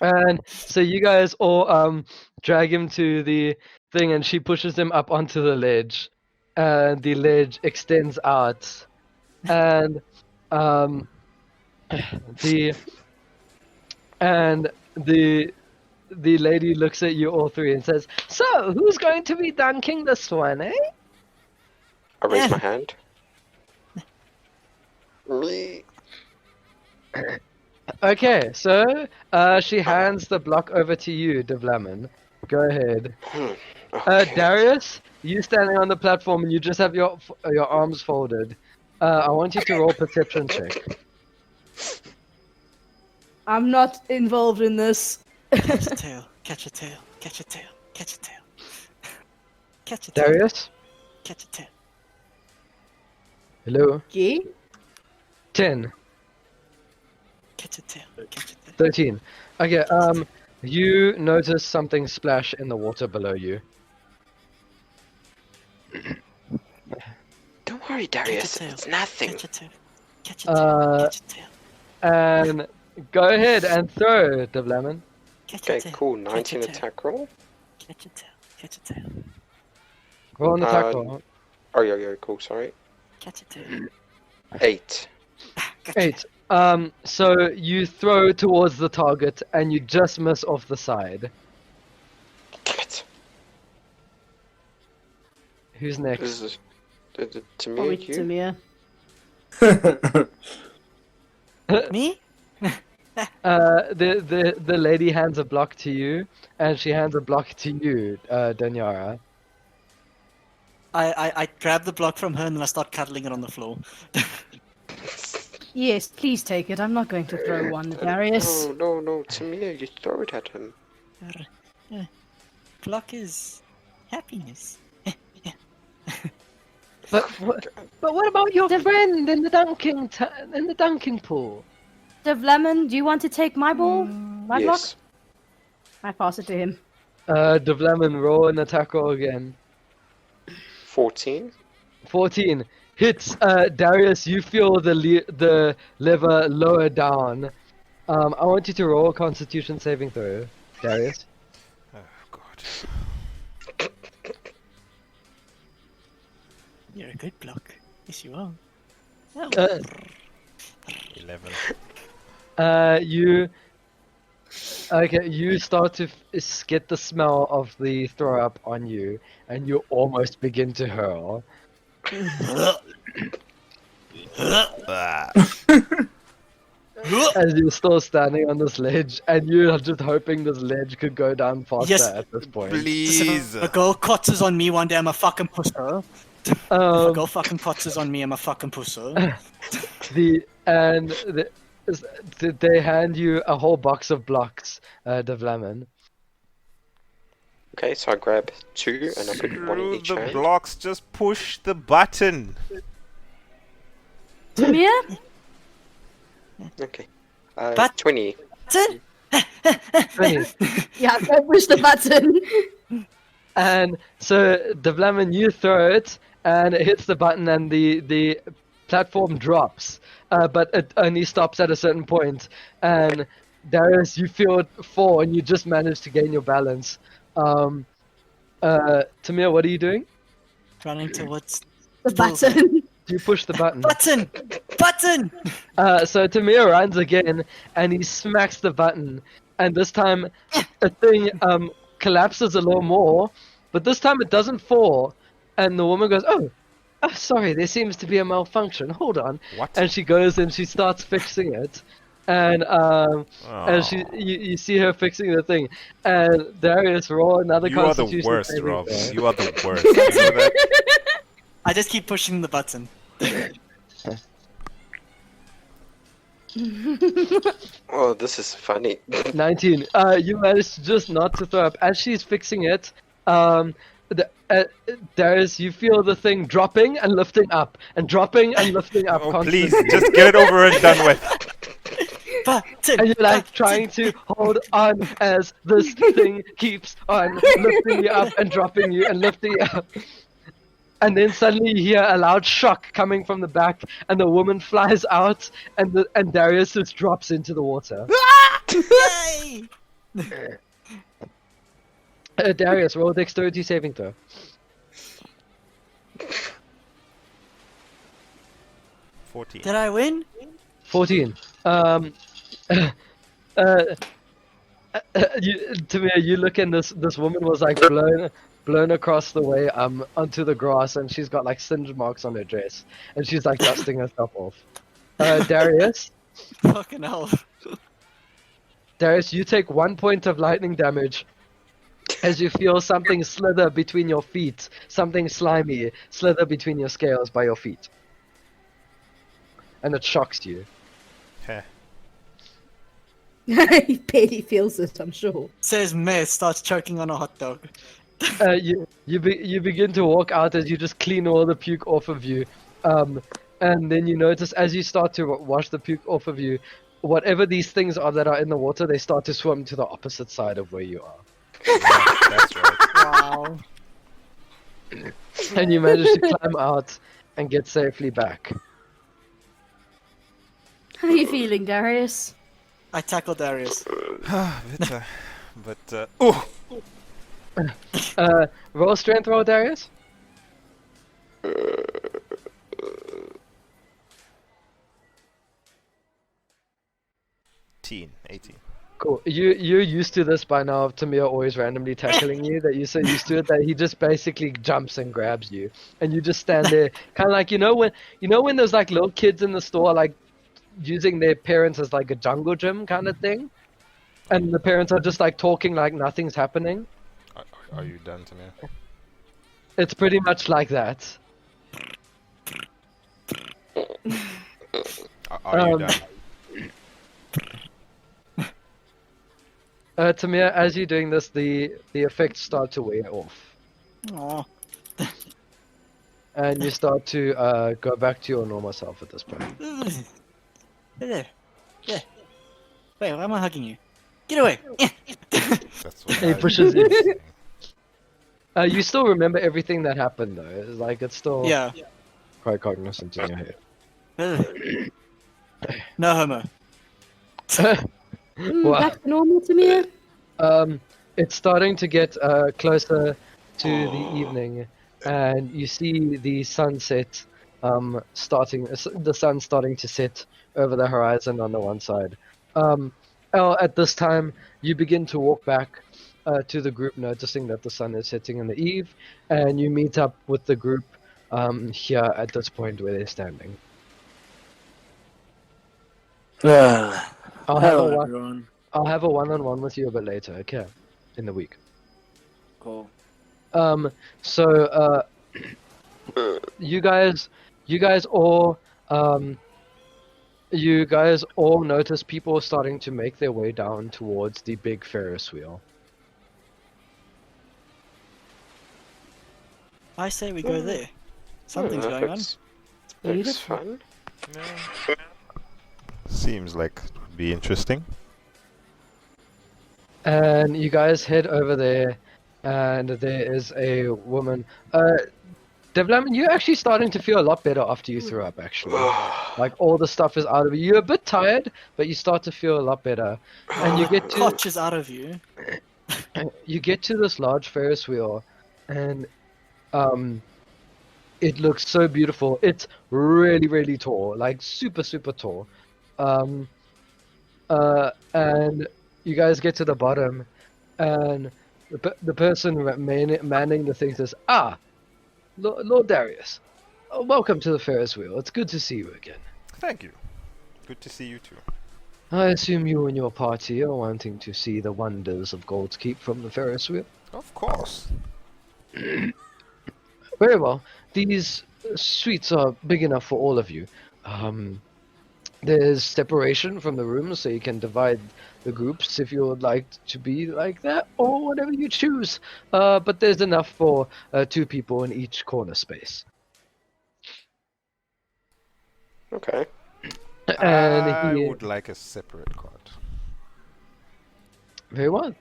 And so you guys all drag him to the thing, and she pushes him up onto the ledge, and the ledge extends out, and the and the lady looks at you all three and says, "So who's going to be dunking this one, eh?" I raise my hand. Me. Okay, so she hands the block over to you, Davlamin. Go ahead. Okay. Darius, you standing on the platform and you just have your arms folded. I want you to roll perception check. I'm not involved in this. Catch a tail, catch a tail, catch a tail, catch a tail. Catch a tail, Darius, catch a tail. hello. Okay. 10, Catch a tail, catch a tail. 13. Okay. You notice something splash in the water below you. Don't worry, Darius. tail. It's nothing. Catch a tail, catch a tail, catch a tail. And go ahead and throw, Davlamin. Catch a Okay, tail, cool. catch a 19 tail, attack roll. Catch a tail, catch a tail. Roll an attack roll. Oh, yeah, cool. Sorry. Catch a tail. 8. Gotcha. 8. So you throw towards the target and you just miss off the side. Damn it. Who's next? This is to me, Probably you. Timur. Me? The lady hands a block to you, and she hands a block to you, Daniara. I grab the block from her and then I start cuddling it on the floor. Yes, please take it. I'm not going to throw one, Darius. No, to me, you throw it at him. Block is happiness. But what about your friend in the dunking pool? Davlamin, do you want to take my ball? My block? Yes. I pass it to him. Davlamin, roll an attack roll again. 14. 14 hits. Darius, you feel the lever lower down. I want you to roll a Constitution saving throw, Darius. Oh god. You're a good block. Yes, you are. Oh. 11. You start to get the smell of the throw up on you, and you almost begin to hurl. Ah. As you're still standing on this ledge, and you're just hoping this ledge could go down faster Yes. at this point. Please. If a girl cotters on me one day, I'm a fucking pusser. If a girl fucking cotters on me, I'm a fucking pusser. They hand you a whole box of blocks, Davlamin. Okay, so I grab 2 and I put 1 in Screw each the hand. blocks, just push the button. Timur? Okay. But- 20. That's it. 20. Yeah, go push the button. And so, Davlamin, you throw it, and it hits the button, and the platform drops. But it only stops at a certain point. And Darius, you feel it fall, and you just manage to gain your balance. Timur, what are you doing? Running towards The button. You push the button. button. Button. So Timur runs again, and he smacks the button. And this time, the thing collapses a little more, but this time it doesn't fall. And the woman goes, "Oh, sorry, there seems to be a malfunction. Hold on." What? And she goes and she starts fixing it. And you see her fixing the thing. And Darius, roll another You are the Constitution worst, saving Rob. throw. You are the worst. You know that? I just keep pushing the button. Oh, this is funny. 19. You managed to just not to throw up. As she's fixing it, Darius, you feel the thing dropping and lifting up, and dropping and lifting up Oh, constantly. please, just get it over and done with. Button. And you're like button. trying to hold on as this thing keeps on lifting you up and dropping you and lifting you up. And then suddenly you hear a loud shock coming from the back, and the woman flies out, and Darius just drops into the water. Yay! Darius, roll dexterity saving throw. 14. Did I win? 14. Tamir, you look and this woman was like blown across the way onto the grass, and she's got like singe marks on her dress, and she's like dusting herself off. Darius, Fucking hell. Darius, you take 1 point of lightning damage as you feel something slither between your feet, something slimy slither between your scales by your feet, and it shocks you. Heh. He barely feels it, I'm sure. Says meh, starts choking on a hot dog. You begin to walk out as you just clean all the puke off of you, and then you notice as you start to wash the puke off of you, whatever these things are that are in the water, they start to swim to the opposite side of where you are. Yeah, that's right. Wow. And you manage to climb out and get safely back. How are you feeling, Darius? I tackle Darius. Bitter. But, oh! Roll strength roll, Darius. Teen, 18. Cool. You're used to this by now of Timur always randomly tackling you, that you're so used to it that he just basically jumps and grabs you, and you just stand there, kind of like when there's like little kids in the store like using their parents as like a jungle gym kind of thing, and the parents are just like talking like nothing's happening. Are you done, Timur? It's pretty much like that. Are you done? Timur, as you're doing this, the effects start to wear off, Aw. and you start to go back to your normal self at this point. There. Yeah. Wait, why am I hugging you? Get away! That's what He I pushes was you. saying. You still remember everything that happened though. It's like it's still Yeah. quite cognizant in your head. No homo. Wow. Back to normal, Tamir? It's starting to get closer to the evening, and you see the sunset the sun starting to set over the horizon on the one side. At this time, you begin to walk back to the group, noticing that the sun is setting in the eve, and you meet up with the group here at this point where they're standing. I'll Hello, everyone. have a one-on-one with you a bit later, okay? In the week. Cool. So you guys all notice people starting to make their way down towards the big Ferris wheel. I say we go there. Something's going on. Looks fun. Yeah. Seems like it would be interesting. And you guys head over there, and there is a woman. Davlamin, you're actually starting to feel a lot better after you threw up, actually. Like, all the stuff is out of you. You're a bit tired, but you start to feel a lot better. And you get to... Clutch is out of you. You get to this large Ferris wheel, and it looks so beautiful. It's really, really tall, like super, super tall. And you guys get to the bottom, and the person manning the thing says, Lord Darius, welcome to the Ferris wheel. It's good to see you again. Thank you. Good to see you too. I assume you and your party are wanting to see the wonders of Gold's Keep from the Ferris wheel? Of course. Very well. These suites are big enough for all of you. There's separation from the rooms, so you can divide the groups if you would like to be like that, or whatever you choose. But there's enough for 2 people in each corner space. Okay. And I he... would like a separate card. Very well.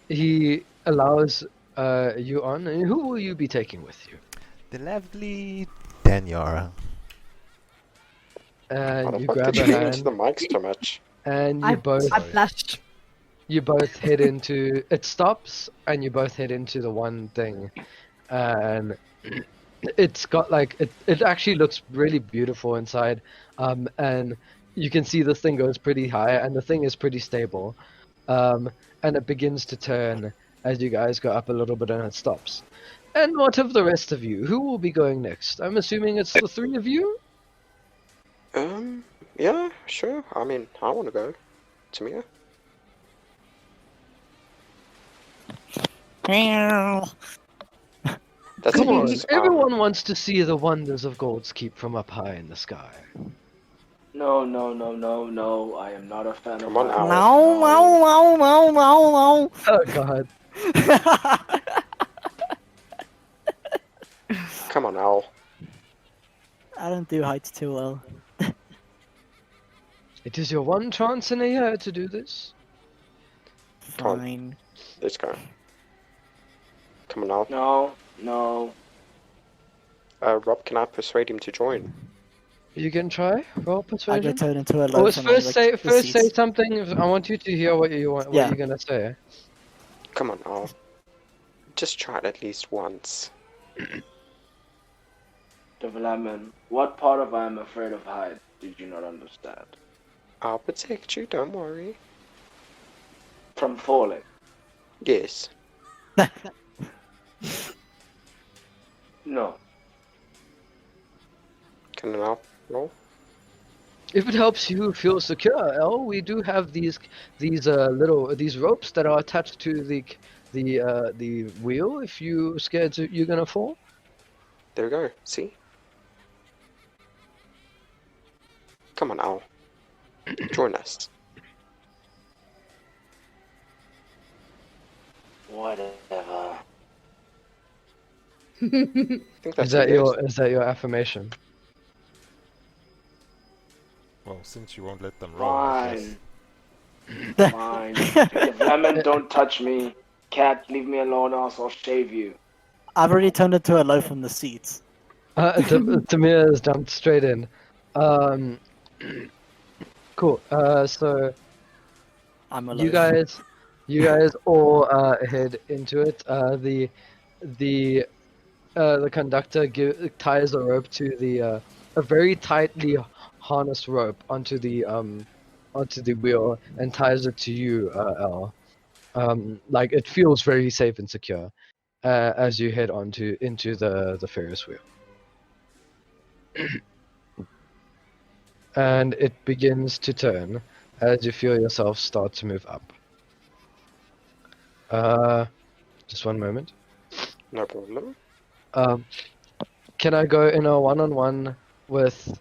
He allows you on, and who will you be taking with you? The lovely Daniara. Why And the you fuck grab did a you lean into hand, the mics so much? and I both Sorry. blushed. you both head into. It stops, and you both head into the one thing, and it's got like it actually looks really beautiful inside, and you can see this thing goes pretty high, and the thing is pretty stable, and it begins to turn as you guys go up a little bit, and it stops. And what of the rest of you? Who will be going next? I'm assuming it's the three of you. Yeah, sure. I mean, I want to go. Timur? That's Come on, because, everyone wants to see the wonders of Gold's Keep from up high in the sky. No, no, no, no, no. I am not a fan Come of on, heights. Owl. No. Oh god. Come on, Owl. I don't do heights too well. It is your one chance in a year to do this. Come on. Fine. Let's go. Come on, Owl. No, no. Rob, can I persuade him to join? You can try. Roll I persuasion. get turned into a Oh, loaf and all first say the first say seats. something. I want you to hear what you want. What Yeah. you're gonna say. Come on, Owl. Just try it at least once. Davlamin, what part of I am afraid of heights did you not understand? I'll protect you, don't worry. From falling? Yes. No. Can an Owl roll? If it helps you feel secure, El, we do have these ropes that are attached to the wheel. If you're scared you're gonna fall. There we go. See? Come on, Owl. Join us. Whatever. I think that's Is that it. your affirmation? Well, since you won't let them roll, I guess. Fine. Fine. Davlamin, don't touch me. Cat, leave me alone, else I'll shave you. I've already turned into a loaf from the seats. Tamir has jumped straight in. Cool. So I'm a you loaf. guys all head into it. The conductor ties a rope to a very tightly harnessed rope onto the wheel and ties it to you, El. Like it feels very safe and secure as you head into the Ferris wheel. And it begins to turn as you feel yourself start to move up. Just one moment. No problem. Can I go in a one-on-one with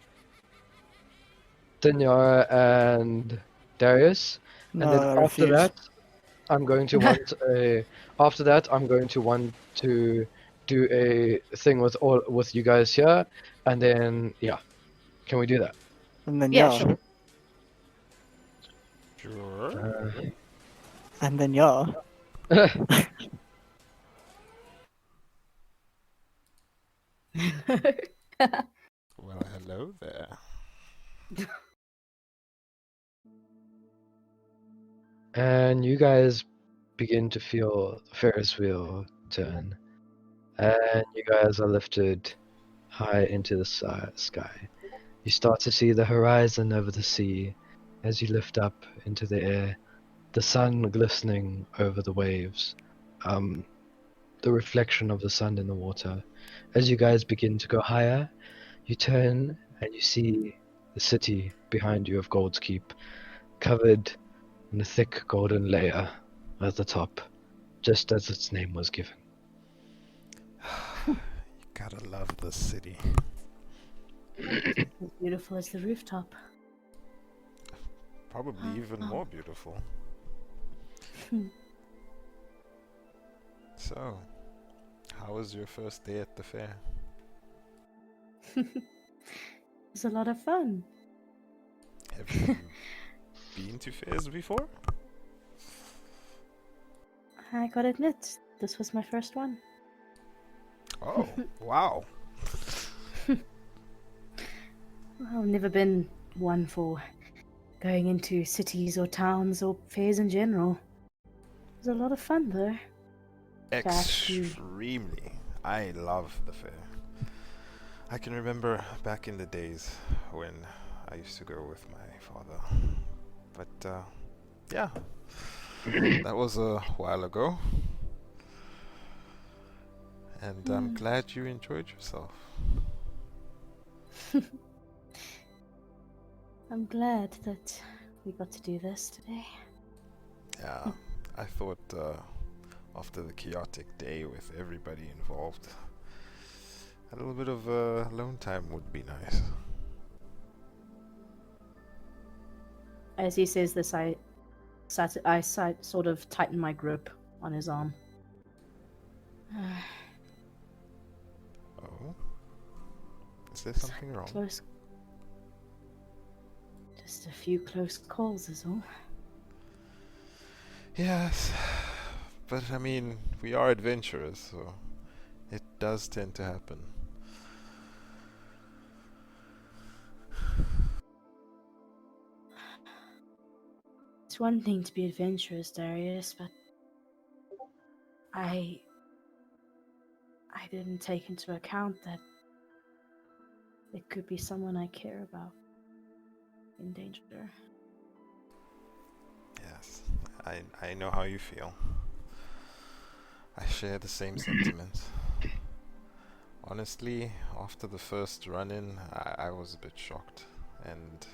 Daniara and Darius? No, And then I after refuse. that, I'm going to want a. After that, I'm going to want to do a thing with you guys here, and then yeah, can we do that? And then Yeah, yeah. sure. Sure. And then yeah. Well, hello there. And you guys begin to feel the Ferris wheel turn, and you guys are lifted high into the sky. You start to see the horizon over the sea as you lift up into the air, the sun glistening over the waves, the reflection of the sun in the water. As you guys begin to go higher, you turn and you see the city behind you of Gold's Keep, covered in a thick golden layer at the top, just as its name was given. You gotta love this city. As beautiful as the rooftop. Probably even more beautiful. So, how was your first day at the fair? It was a lot of fun. Have you been to fairs before? I gotta admit, this was my first one. Oh, wow. I've never been one for going into cities or towns or fairs in general. It was a lot of fun though. Extremely. I love the fair. I can remember back in the days when I used to go with my father. But, yeah. That was a while ago. And I'm glad you enjoyed yourself. I'm glad that we got to do this today. Yeah, I thought after the chaotic day with everybody involved, a little bit of alone time would be nice. As he says this, I sort of tighten my grip on his arm. Oh? Is there something wrong? Close. Just a few close calls is all. Yes, but I mean, we are adventurers, so it does tend to happen. It's one thing to be adventurous, Darius, but I didn't take into account that it could be someone I care about in danger. Yes, I know how you feel. I share the same sentiments. Honestly, after the first run-in, I was a bit shocked, and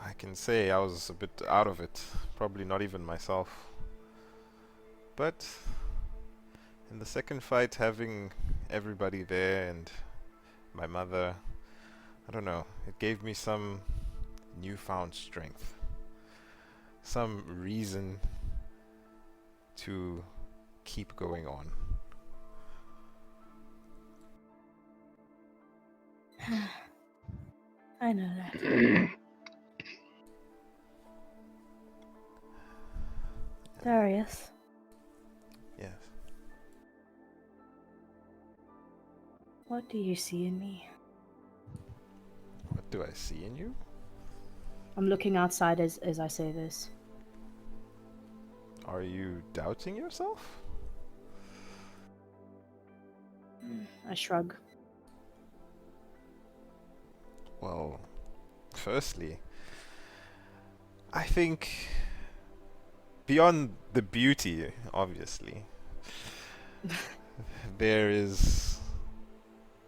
I can say I was a bit out of it, probably not even myself. But in the second fight, having everybody there and my mother, I don't know, it gave me some newfound strength, some reason to keep going on. I know that. Darius, Yes. what do you see in me? What do I see in you? I'm looking outside as I say this. Are you doubting yourself? I shrug. Well, firstly, I think beyond the beauty, obviously, there is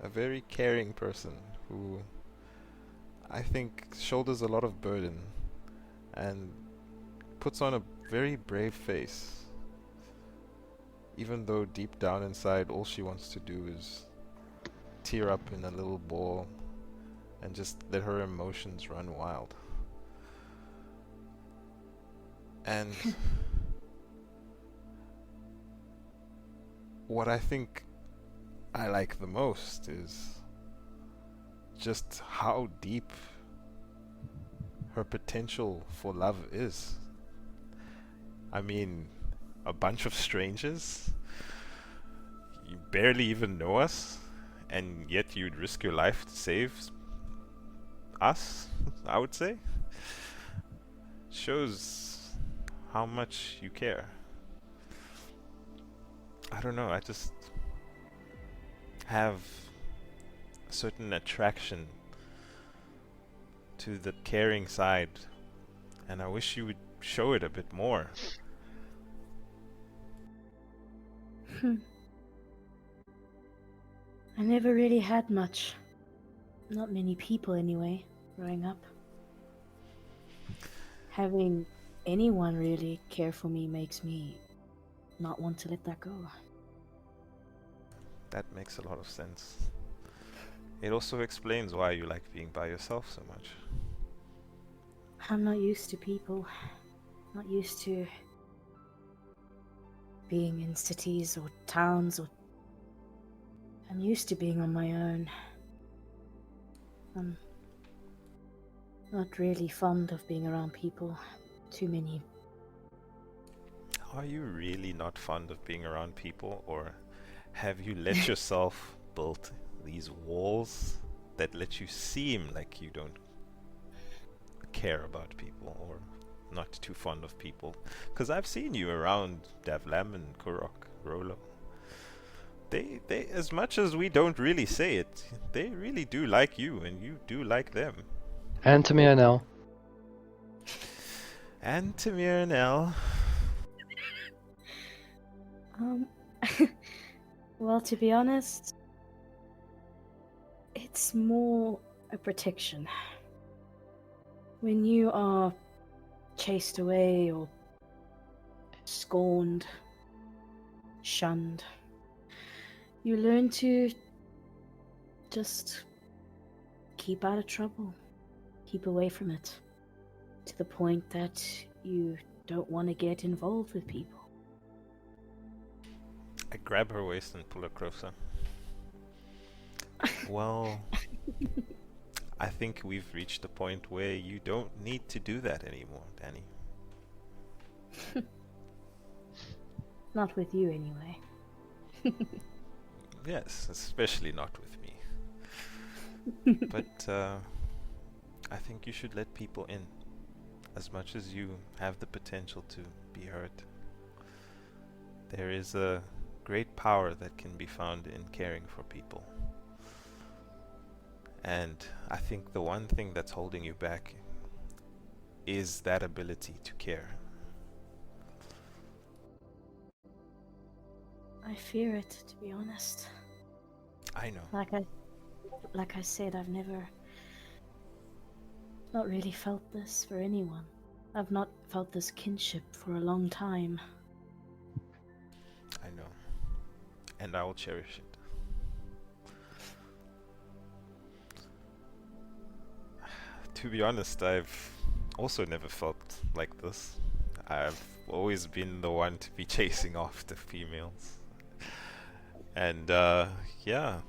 a very caring person who I think shoulders a lot of burden and puts on a very brave face, even though deep down inside all she wants to do is tear up in a little ball and just let her emotions run wild. And what I think I like the most is just how deep her potential for love is. I mean, a bunch of strangers, you barely even know us, and yet you'd risk your life to save us, I would say. Shows how much you care. I don't know, I just have a certain attraction to the caring side, and I wish you would show it a bit more. I never really had much. Not many people anyway, growing up. Having anyone really care for me makes me not want to let that go. That makes a lot of sense. It also explains why you like being by yourself so much. I'm not used to people. Not used to being in cities or towns or... I'm used to being on my own. I'm not really fond of being around people. Too many. Are you really not fond of being around people, or have you let yourself build these walls that let you seem like you don't care about people or not too fond of people? Because I've seen you around Davlamin, Kurok, Rolo. They, as much as we don't really say it, they really do like you, and you do like them. And Timur now. And Timur and Elle. Well, to be honest, it's more a protection. When you are chased away or scorned, shunned, you learn to just keep out of trouble, keep away from it, to the point that you don't want to get involved with people. I grab her waist and pull her closer. Well, I think we've reached a point where you don't need to do that anymore, Danny. Not with you, anyway. Yes, especially not with me. But I think you should let people in, as much as you have the potential to be hurt. There is a great power that can be found in caring for people. And I think the one thing that's holding you back is that ability to care. I fear it, to be honest. I know. Like I said, I've never not really felt this for anyone. I've not felt this kinship for a long time. I know. And I will cherish it. To be honest, I've also never felt like this. I've always been the one to be chasing after females. And yeah,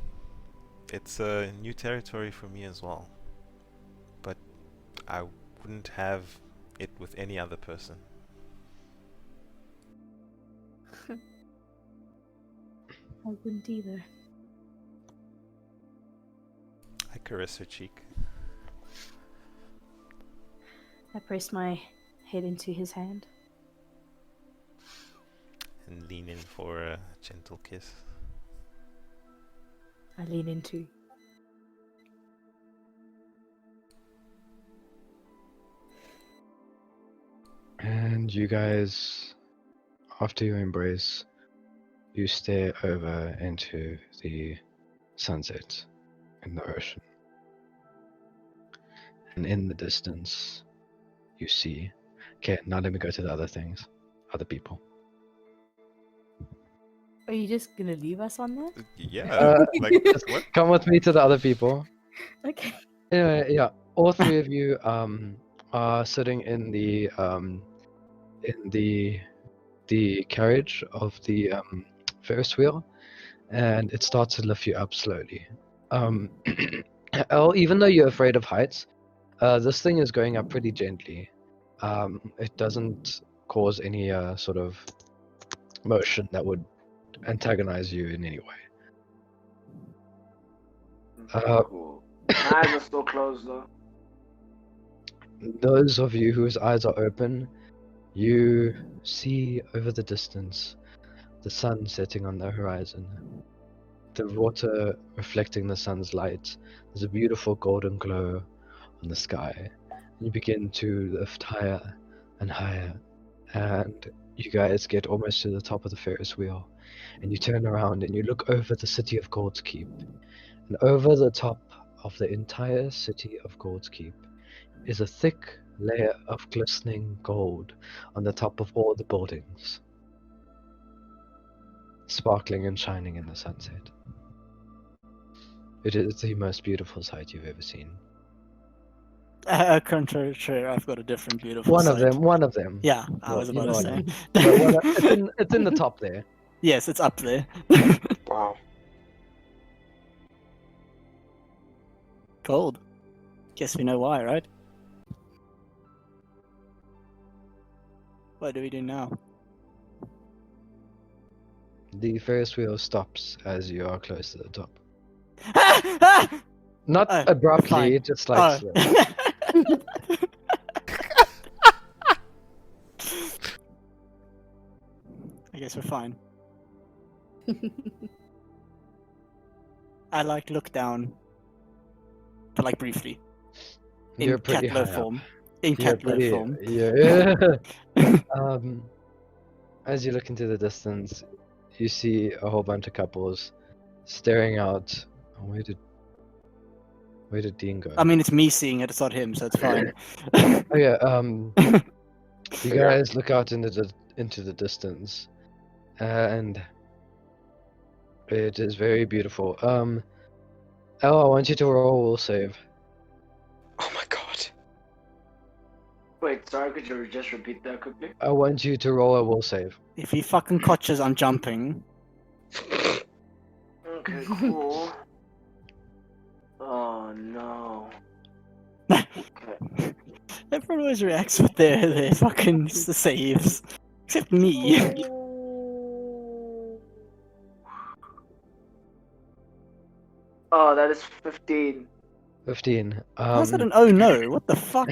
it's a new territory for me as well. But I wouldn't have it with any other person. I wouldn't either. I caress her cheek. I press my head into his hand. And lean in for a gentle kiss. I lean in too. And you guys, after your embrace, you stare over into the sunset in the ocean. And in the distance, you see. Okay, now let me go to the other things. Other people. Are you just gonna leave us on that? Yeah, like what? Come with me to the other people. Okay. Anyway, yeah, all three of you are sitting in the carriage of the Ferris wheel, and it starts to lift you up slowly. Elle, even though you're afraid of heights, this thing is going up pretty gently. It doesn't cause any sort of motion that would antagonize you in any way. Cool. My eyes are still closed though. Those of you whose eyes are open, you see over the distance the sun setting on the horizon. The water reflecting the sun's light. There's a beautiful golden glow on the sky. You begin to lift higher and higher, and you guys get almost to the top of the Ferris wheel, and you turn around and you look over the city of Gold's Keep. And over the top of the entire city of Gold's Keep is a thick layer of glistening gold on the top of all the buildings, sparkling and shining in the sunset. It is the most beautiful sight you've ever seen. Contrary, I've got a different beautiful One sight. one of them. Yeah, I Well, was you about know to what say. But it's in the top there. Yes, it's up there. Wow. Cold. Guess we know why, right? What do we do now? The Ferris wheel stops as you are close to the top. Ah! Not Oh, abruptly, fine. just like Oh. slow. I guess we're fine. I like look down, but like briefly. In You're pretty cat-low high up. form. In You're cat-low pretty. form. Yeah. As you look into the distance, you see a whole bunch of couples staring out. Oh, where did Dean go? I mean, it's me seeing it, it's not him, so it's fine. Oh yeah. You guys look out into the distance, and it is very beautiful. Elle, I want you to roll a will save. Oh my god. Wait, sorry, could you just repeat that quickly? I want you to roll a will save. If he fucking cotches, I'm jumping. Okay, cool. Oh no. Everyone always reacts with their fucking saves. Except me. Oh, that is 15. 15. How's that an oh no? What the fuck?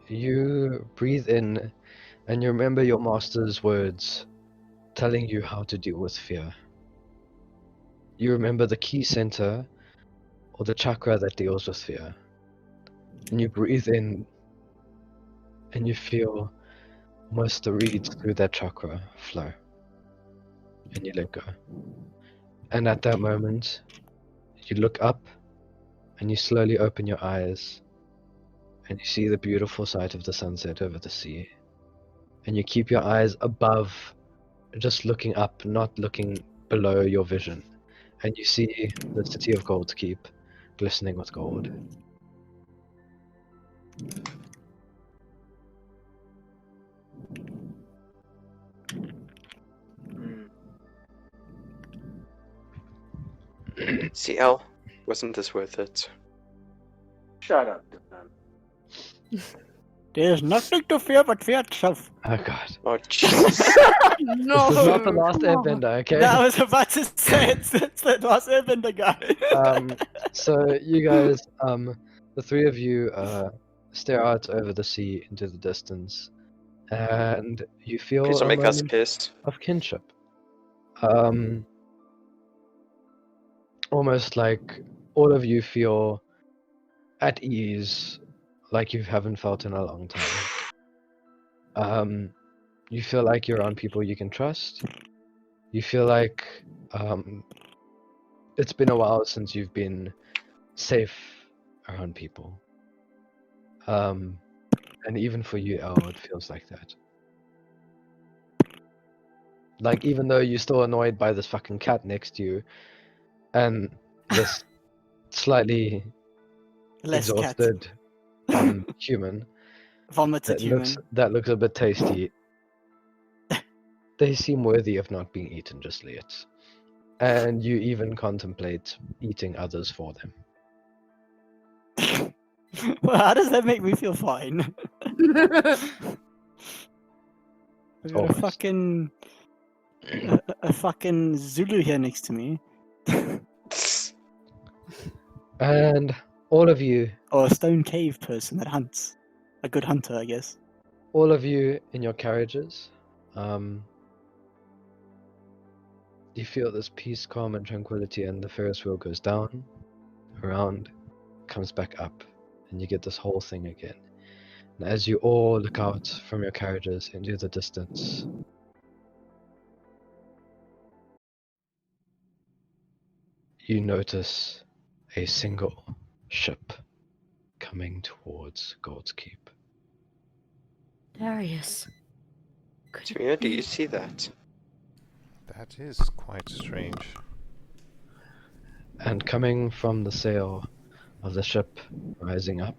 You breathe in, and you remember your master's words telling you how to deal with fear. You remember the key center, or the chakra that deals with fear. And you breathe in, and you feel almost the reeds through that chakra flow. And you let go. And at that moment, you look up, and you slowly open your eyes, and you see the beautiful sight of the sunset over the sea. And you keep your eyes above, just looking up, not looking below your vision. And you see the city of Gold Keep glistening with gold. CL, wasn't this worth it? Shut up, man. There's nothing to fear but fear itself. Oh god. Oh Jesus. No. This is not the last airbender, okay? I was about to say it's the last airbender guy. So you guys, the three of you, stare out over the sea into the distance, and you feel Please don't a make us moment pissed. of kinship. Almost like all of you feel at ease, like you haven't felt in a long time. You feel like you're around people you can trust. You feel like it's been a while since you've been safe around people. And even for you, Elle, it feels like that. Like, even though you're still annoyed by this fucking cat next to you, and this slightly Less cat. exhausted human Vomited human. that looks a bit tasty, they seem worthy of not being eaten just yet. And you even contemplate eating others for them. Well, how does that make me feel fine? We got Almost. a fucking Zulu here next to me. And all of you, Or a stone cave person that hunts. A good hunter, I guess. all of you in your carriages, you feel this peace, calm, and tranquility, and the Ferris wheel goes down, around, comes back up, and you get this whole thing again. And as you all look out from your carriages into the distance, you notice a single ship coming towards Gold's Keep. Darius. Could it Timur, do you be? see that? That is quite strange. And coming from the sail of the ship rising up,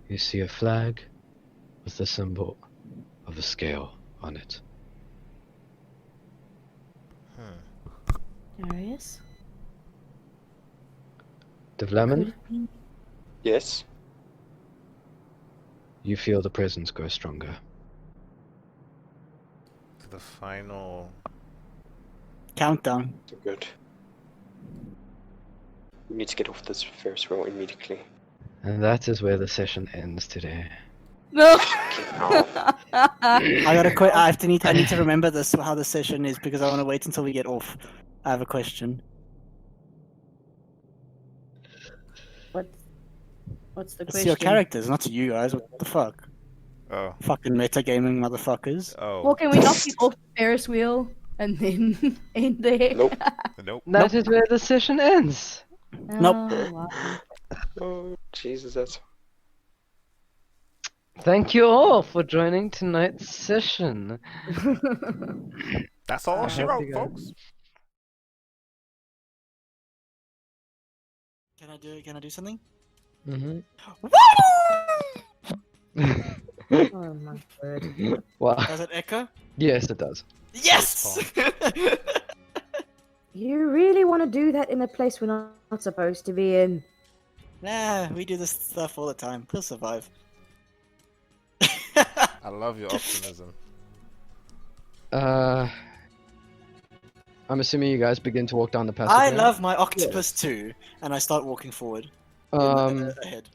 you see a flag with the symbol of a scale on it. Darius? Davlamin, Could it be? Yes? you feel the presence grow stronger. final. Countdown. So good. We need to get off this Ferris wheel immediately. And that is where the session ends today. No. I gotta quit. I need to remember this how the session is because I want to wait until we get off. I have a question. What's the It's question? your characters, not to you guys. What the fuck? Oh. Fucking metagaming motherfuckers. Oh. Well, can we knock it off the Ferris wheel and then end there? Nope. Nope. That is where the session ends. Nope. Oh, wow. Oh, Jesus, that's... Thank you all for joining tonight's session. That's all I she hope wrote, you guys- folks. Can I do something? Mm-hmm. Oh my word. Wow. Does it echo? Yes, it does. Yes! You really want to do that in a place we're not supposed to be in? Nah, we do this stuff all the time. We'll survive. I love your optimism. I'm assuming you guys begin to walk down the passage. I now? love my octopus too, and I start walking forward. Um, Ahead.